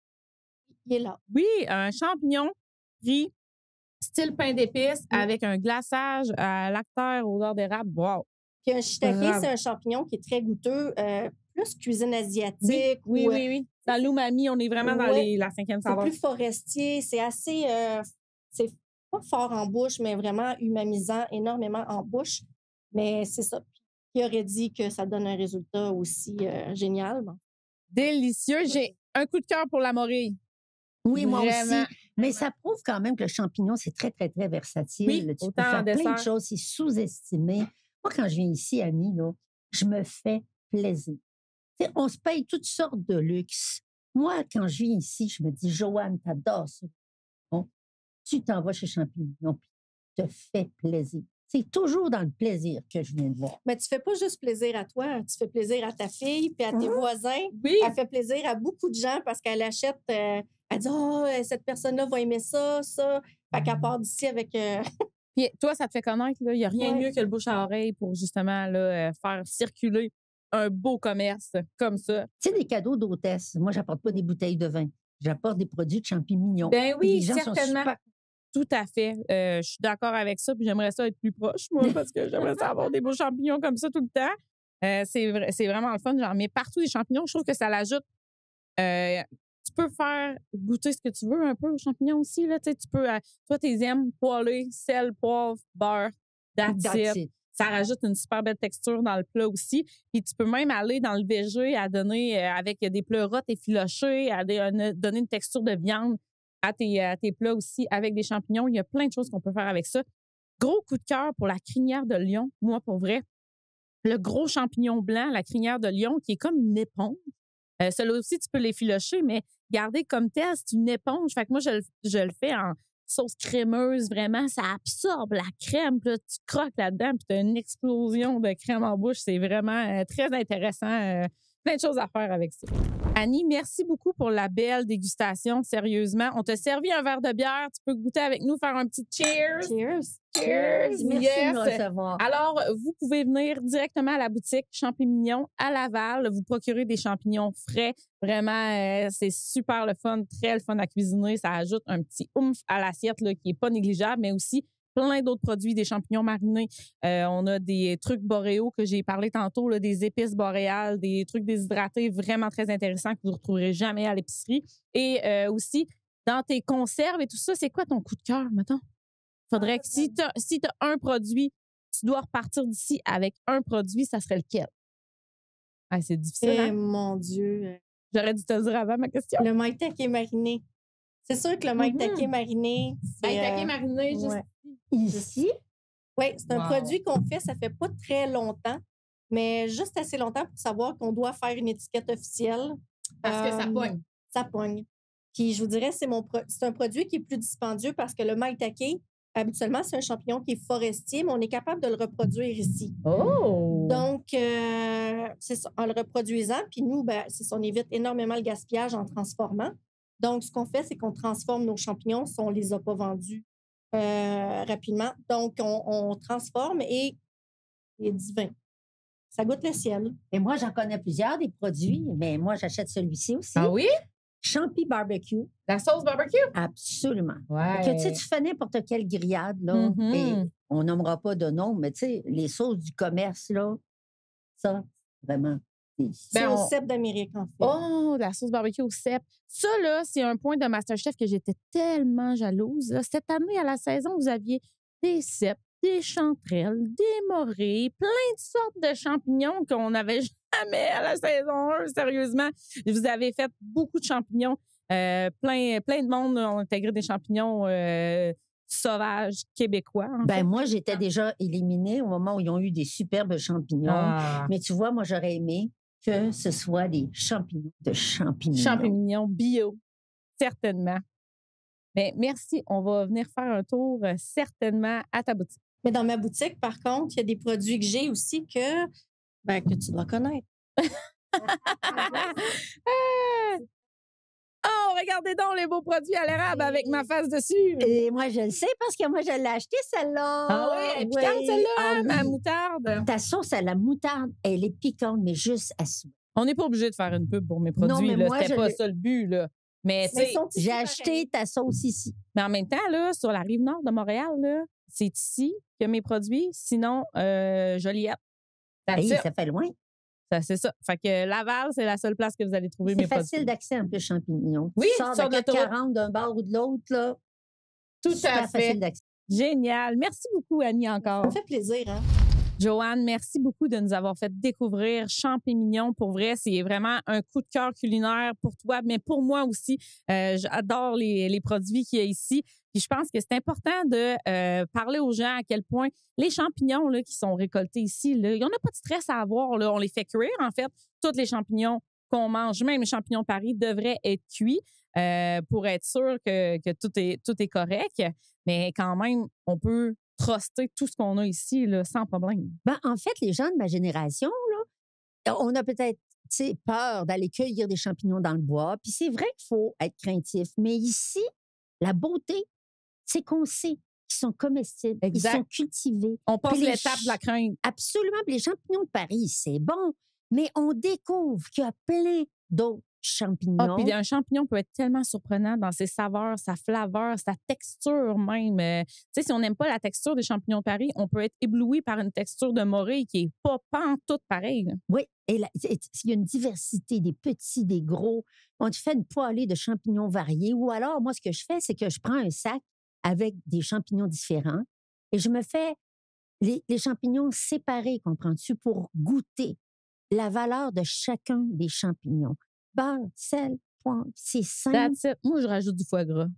Il est là. Oui, un champignon frit, style pain d'épices, avec un glaçage à lactaire, odeur d'érable. Wow! Puis un shiitake, Bravo. c'est un champignon qui est très goûteux, plus cuisine asiatique. Oui, ou, oui, oui. Dans l'umami, on est vraiment dans Ouais. la cinquième C'est saveur. plus forestier, c'est assez, c'est pas fort en bouche, mais vraiment humamisant énormément en bouche. Mais c'est ça. Qui aurait dit que ça donne un résultat aussi génial? Bon. Délicieux. J'ai un coup de cœur pour la morille. Oui, moi Vraiment. aussi. Mais ça prouve quand même que le champignon, c'est très, très, très versatile. Oui, Tu peux autant en faire plein dessert. de choses. C'est sous-estimé. Moi, quand je viens ici, Annie, là, je me fais plaisir. Tu sais, on se paye toutes sortes de luxe. Moi, quand je viens ici, je me dis, Joanne, t'adores ça. Bon, tu t'en vas chez Champignon, puis te fais plaisir. C'est toujours dans le plaisir que je viens de voir. Mais tu fais pas juste plaisir à toi, tu fais plaisir à ta fille puis à tes voisins. Oui. Elle fait plaisir à beaucoup de gens parce qu'elle achète, elle dit « Oh, cette personne-là va aimer ça, ça. » Fait qu'elle part d'ici avec... Puis toi, ça te fait connaître, il n'y a rien de Ouais. mieux que le bouche à oreille pour justement là, faire circuler un beau commerce comme ça. Tu sais, des cadeaux d'hôtesse. Moi, j'apporte pas des bouteilles de vin. J'apporte des produits de champignons. Ben Et oui, les gens sont certainement. super- Tout à fait. Je suis d'accord avec ça, puis j'aimerais ça être plus proche, moi, parce que j'aimerais ça avoir des beaux champignons comme ça tout le temps. C'est vraiment le fun. J'en mets partout des champignons. Je trouve que ça l'ajoute. Tu peux faire goûter ce que tu veux un peu aux champignons aussi. Là, tu sais, tu peux, toi, tes aimes poêlés, sel, poivre, beurre, that's That's it. it. Ça rajoute une super belle texture dans le plat aussi. Puis tu peux même aller dans le végé à donner avec des pleurotes effilochées, à donner une texture de viande à tes plats aussi avec des champignons. Il y a plein de choses qu'on peut faire avec ça. Gros coup de cœur pour la crinière de lion. Moi, pour vrai, le gros champignon blanc, la crinière de lion, qui est comme une éponge. Celui-là aussi, tu peux l'effilocher, mais garder comme tel, c'est une éponge. Fait que moi, je le fais en sauce crémeuse, vraiment. Ça absorbe la crème. Puis là, tu croques là-dedans, puis tu as une explosion de crème en bouche. C'est vraiment très intéressant. Plein de choses à faire avec ça. Annie, merci beaucoup pour la belle dégustation. Sérieusement, on t'a servi un verre de bière. Tu peux goûter avec nous, faire un petit cheers. Cheers! Cheers! Merci Yes! de me recevoir. Alors, vous pouvez venir directement à la boutique Champignons à Laval. Vous procurer des champignons frais. Vraiment, c'est super le fun, très le fun à cuisiner. Ça ajoute un petit oomph à l'assiette là, qui n'est pas négligeable, mais aussi plein d'autres produits, des champignons marinés. On a des trucs boréaux que j'ai parlé tantôt, là, des épices boréales, des trucs déshydratés vraiment très intéressants que vous ne retrouverez jamais à l'épicerie. Et aussi, dans tes conserves et tout ça, c'est quoi ton coup de cœur, mettons? Faudrait que si tu as un produit, tu dois repartir d'ici avec un produit, ça serait lequel? Ah, c'est difficile, Eh hein? mon Dieu! J'aurais dû te le dire avant ma question. Le maïtake mariné. C'est sûr que le maïtake mariné, c'est... mariné, ouais. Ici, Oui, c'est un Wow. produit qu'on fait, ça fait pas très longtemps. mais juste assez longtemps pour savoir qu'on doit faire une étiquette officielle. Parce que ça pogne. Ça pogne. Puis je vous dirais, c'est un produit qui est plus dispendieux parce que le maitake, habituellement, c'est un champignon qui est forestier, mais on est capable de le reproduire ici. Oh! Donc, c'est ça, en le reproduisant, puis nous, c'est ça, on évite énormément le gaspillage en transformant. Donc, ce qu'on fait, c'est qu'on transforme nos champignons si on ne les a pas vendus rapidement. Donc, on transforme et c'est divin. Ça goûte le ciel. Et moi, j'en connais plusieurs des produits, mais moi, j'achète celui-ci aussi. Ah oui? Champi barbecue. La sauce barbecue? Absolument. Ouais. Que, tu fais n'importe quelle grillade, là, et on nommera pas de nom, mais tu sais, les sauces du commerce, là, ça, vraiment. C'est au cèpe d'Amérique, en fait. Oh, la sauce barbecue au cèpe. Ça, là, c'est un point de MasterChef que j'étais tellement jalouse. Là. Cette année, à la saison, vous aviez des cèpes, des chanterelles, des morées, plein de sortes de champignons qu'on n'avait jamais à la saison 1, sérieusement. Vous avez fait beaucoup de champignons. Plein de monde ont intégré des champignons sauvages québécois. Moi, j'étais déjà éliminée au moment où ils ont eu des superbes champignons. Ah. Mais tu vois, moi, j'aurais aimé que ce soit des champignons de champignons. Champignons bio, certainement. Mais merci, on va venir faire un tour certainement à ta boutique. Mais dans ma boutique, par contre, il y a des produits que j'ai aussi que tu dois connaître. Oh, regardez donc les beaux produits à l'érable avec ma face dessus. Et moi, je le sais parce que moi, je l'ai acheté, celle-là. Ah oui, elle est piquante, celle-là, ma moutarde. Ta sauce à la moutarde, elle est piquante, mais juste à souhait. On n'est pas obligé de faire une pub pour mes produits. Non, mais là. moi, c'était pas ça le but. Là. Mais tu sais, j'ai acheté ta sauce ici. Mais en même temps, là, sur la rive nord de Montréal, là, c'est ici que mes produits. Sinon, Joliette. Hey, ça fait loin. C'est ça. Fait que Laval, c'est la seule place que vous allez trouver mes produits. C'est facile d'accès en plus, champignons. Oui, tu sors de 440 d'un bord ou de l'autre, là. Tout à fait. Facile d'accès. Génial. Merci beaucoup, Annie, encore. Ça me fait plaisir, hein? Joanne, merci beaucoup de nous avoir fait découvrir Champignon. Pour vrai, c'est vraiment un coup de cœur culinaire pour toi, mais pour moi aussi. J'adore les produits qu'il y a ici. Puis je pense que c'est important de parler aux gens à quel point les champignons là, qui sont récoltés ici, là, il n'y en a pas de stress à avoir. Là. On les fait cuire, en fait. Tous les champignons qu'on mange, même les champignons de Paris, devraient être cuits pour être sûr que tout est correct. Mais quand même, on peut truster tout ce qu'on a ici là, sans problème. En fait, les gens de ma génération, là, on a peut-être peur d'aller cueillir des champignons dans le bois. Puis c'est vrai qu'il faut être craintif. Mais ici, la beauté, c'est qu'on sait qu'ils sont comestibles. Exact. Ils sont cultivés. On passe l'étape de la crainte. Absolument. Puis les champignons de Paris, c'est bon. Mais on découvre qu'il y a plein d'autres champignons. Puis un champignon peut être tellement surprenant dans ses saveurs, sa flaveur, sa texture même. Tu sais, si on n'aime pas la texture des champignons de Paris, on peut être ébloui par une texture de morée qui est pas en tout pareille. Oui, et il y a une diversité des petits, des gros. On te fait une poêlée de champignons variés. Ou alors, moi, ce que je fais, c'est que je prends un sac avec des champignons différents et je me fais les champignons séparés, comprends-tu, pour goûter la valeur de chacun des champignons. Beurre, sel, poivre, c'est simple. That's it. Moi, je rajoute du foie gras.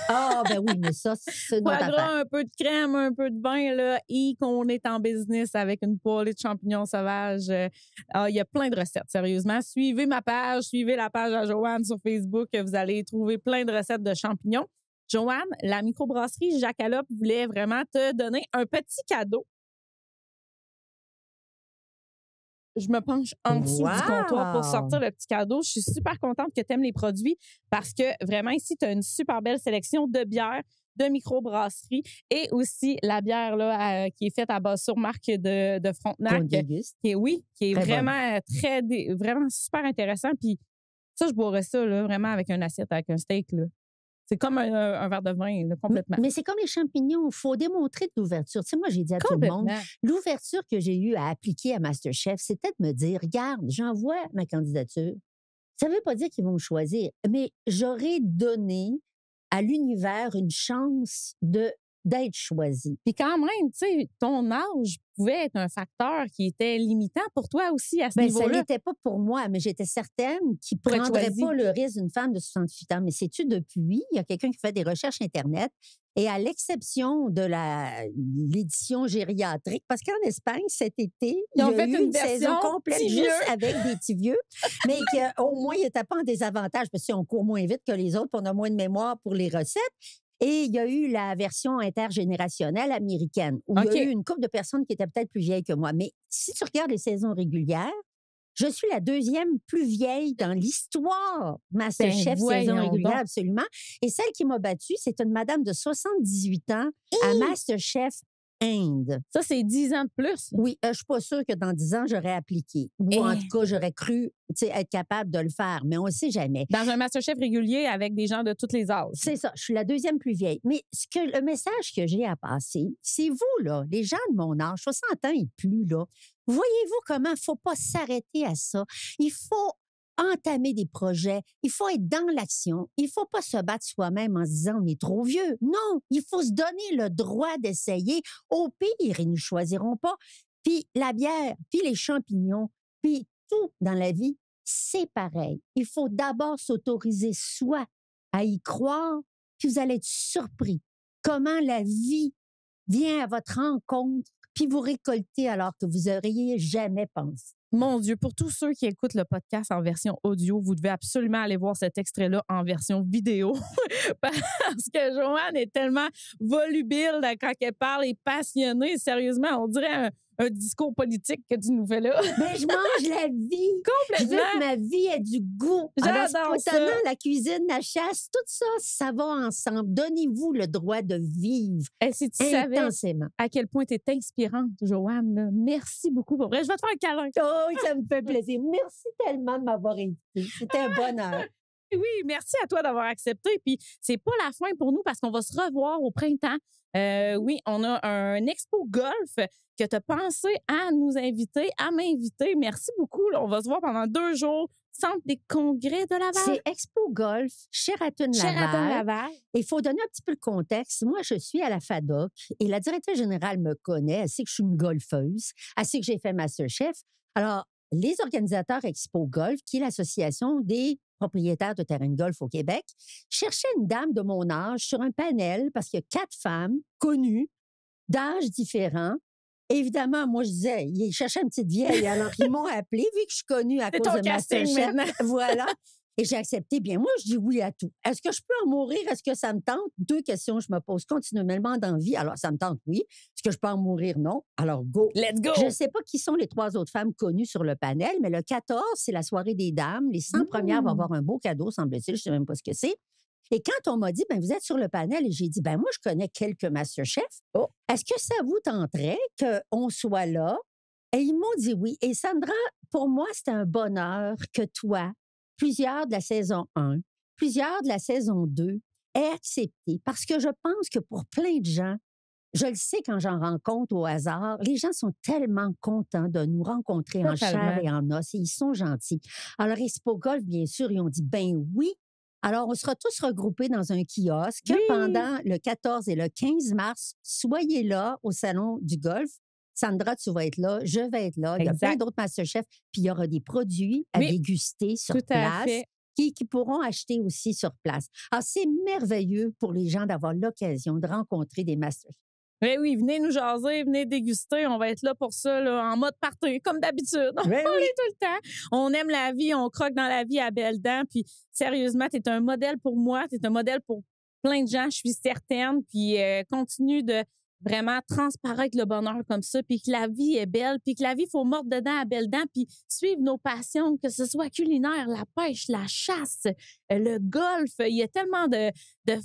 Ah, ben oui, mais ça, c'est notre foie gras, affaire. un peu de crème, un peu de vin, là, et qu'on est en business avec une poêlée de champignons sauvages. Il y a plein de recettes, sérieusement. Suivez ma page, suivez la page à Joanne sur Facebook, vous allez trouver plein de recettes de champignons. Joanne, la microbrasserie Jackalope voulait vraiment te donner un petit cadeau. Je me penche en dessous du comptoir pour sortir le petit cadeau. Je suis super contente que tu aimes les produits parce que vraiment ici, tu as une super belle sélection de bières, de microbrasserie et aussi la bière là, qui est faite à base sur marque de Frontenac. Qui est très vraiment vraiment super intéressant. Puis ça, je boirais ça là, vraiment avec une assiette, avec un steak. Là. C'est comme un verre de vin, là, complètement. Mais c'est comme les champignons, il faut démontrer de l'ouverture. Tu sais, moi, j'ai dit à tout le monde, l'ouverture que j'ai eue à appliquer à MasterChef, c'était de me dire, regarde, j'envoie ma candidature. Ça ne veut pas dire qu'ils vont me choisir, mais j'aurais donné à l'univers une chance d'être choisi. Puis quand même, tu sais, ton âge pouvait être un facteur qui était limitant pour toi aussi à ce niveau-là. Ça n'était pas pour moi, mais j'étais certaine qu'il ne prendrait pas le risque d'une femme de 68 ans. Mais sais-tu, depuis, il y a quelqu'un qui fait des recherches Internet, Et à l'exception de l'édition gériatrique, parce qu'en Espagne, cet été, il y a eu une saison complète juste avec des petits vieux, mais qu'au moins, ils n'étaient pas en désavantage, parce qu'on court moins vite que les autres, puis on a moins de mémoire pour les recettes. Et il y a eu la version intergénérationnelle américaine, où il y a eu une couple de personnes qui étaient peut-être plus vieilles que moi. Mais si tu regardes les saisons régulières, je suis la deuxième plus vieille dans l'histoire MasterChef saison régulière, absolument. Et celle qui m'a battue, c'est une madame de 78 ans à MasterChef Inde. Ça, c'est 10 ans de plus. Oui, je ne suis pas sûre que dans 10 ans, j'aurais appliqué. Ou en tout cas, j'aurais cru être capable de le faire, mais on ne sait jamais. Dans un MasterChef régulier avec des gens de tous les âges. C'est ça, je suis la deuxième plus vieille. Mais le message que j'ai à passer, c'est vous, là, les gens de mon âge, 60 ans et plus, là, voyez-vous comment il ne faut pas s'arrêter à ça? Il faut entamer des projets, il faut être dans l'action, il ne faut pas se battre soi-même en se disant on est trop vieux. Non, il faut se donner le droit d'essayer. Au pire, ils ne choisiront pas. Puis la bière, puis les champignons, puis tout dans la vie, c'est pareil. Il faut d'abord s'autoriser soi à y croire, puis vous allez être surpris comment la vie vient à votre rencontre, puis vous récoltez alors que vous n'auriez jamais pensé. Mon Dieu, pour tous ceux qui écoutent le podcast en version audio, vous devez absolument aller voir cet extrait-là en version vidéo parce que Joanne est tellement volubile quand elle parle et passionnée. Sérieusement, on dirait un discours politique que tu nous fais là. Mais je mange la vie. Complètement. Je veux que ma vie ait du goût. J'adore ça. La cuisine, la chasse, tout ça, ça va ensemble. Donnez-vous le droit de vivre et si tu intensément. Savais à quel point tu es inspirante, Joanne, là. Merci beaucoup. Pour vrai, je vais te faire un câlin. Oh, ça me fait plaisir. Merci tellement de m'avoir invité. C'était un bonheur. Oui, merci à toi d'avoir accepté. Puis, c'est pas la fin pour nous parce qu'on va se revoir au printemps. Oui, on a un expo golf que tu as pensé à nous inviter, à m'inviter. Merci beaucoup. Là, on va se voir pendant 2 jours. Centre des congrès de Laval. C'est Expo Golf, Sheraton-Laval. Il faut donner un petit peu le contexte. Moi, je suis à la FADOC et la directrice générale me connaît. Elle sait que je suis une golfeuse. Elle sait que j'ai fait MasterChef. Alors, les organisateurs Expo Golf, qui est l'association des propriétaires de terrains de golf au Québec, cherchaient une dame de mon âge sur un panel parce qu'il y a 4 femmes connues, d'âges différents. Évidemment, moi, je disais, ils cherchaient une petite vieille. Alors, ils m'ont appelée, vu que je suis connue à cause de MasterChef. Voilà. Et j'ai accepté. Bien, moi, je dis oui à tout. Est-ce que je peux en mourir? Est-ce que ça me tente? 2 questions que je me pose continuellement dans la vie. Alors, ça me tente, oui. Est-ce que je peux en mourir? Non. Alors, go. Let's go! Je ne sais pas qui sont les 3 autres femmes connues sur le panel, mais le 14, c'est la soirée des dames. Les 100 premières vont avoir un beau cadeau, semble-t-il. Je ne sais même pas ce que c'est. Et quand on m'a dit, vous êtes sur le panel, et j'ai dit, moi, je connais quelques MasterChef. Oh. Est-ce que ça vous tenterait qu'on soit là? Et ils m'ont dit oui. Et Sandra, pour moi, c'était un bonheur que toi, plusieurs de la saison 1, plusieurs de la saison 2, aient accepté. Parce que je pense que pour plein de gens, je le sais quand j'en rencontre au hasard, les gens sont tellement contents de nous rencontrer en chair et en os et ils sont gentils. Alors, Expo Golf, bien sûr, ils ont dit, oui. Alors, on sera tous regroupés dans un kiosque pendant le 14 et le 15 mars. Soyez là au Salon du Golf. Sandra, tu vas être là, je vais être là. Il y a plein d'autres MasterChef. Puis, il y aura des produits à déguster sur place qui pourront acheter aussi sur place. Alors, c'est merveilleux pour les gens d'avoir l'occasion de rencontrer des MasterChef. Oui, venez nous jaser, venez déguster. On va être là pour ça, là, en mode party, comme d'habitude. On est tout le temps. On aime la vie, on croque dans la vie à belles dents. Puis, sérieusement, tu es un modèle pour moi, tu es un modèle pour plein de gens, je suis certaine. Puis, continue de vraiment transparaître le bonheur comme ça, puis que la vie est belle, puis que la vie, il faut mordre dedans à belles dents, puis suivre nos passions, que ce soit culinaire, la pêche, la chasse, le golf. Il y a tellement de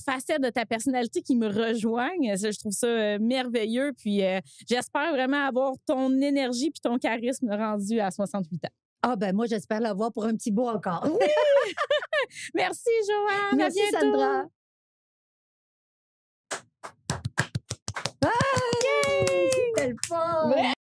facettes de ta personnalité qui me rejoignent. Je trouve ça merveilleux, puis j'espère vraiment avoir ton énergie puis ton charisme rendu à 68 ans. Ah moi, j'espère l'avoir pour un petit bout encore. Oui! Merci, Joanne. Merci, Sandra. C'était le fun!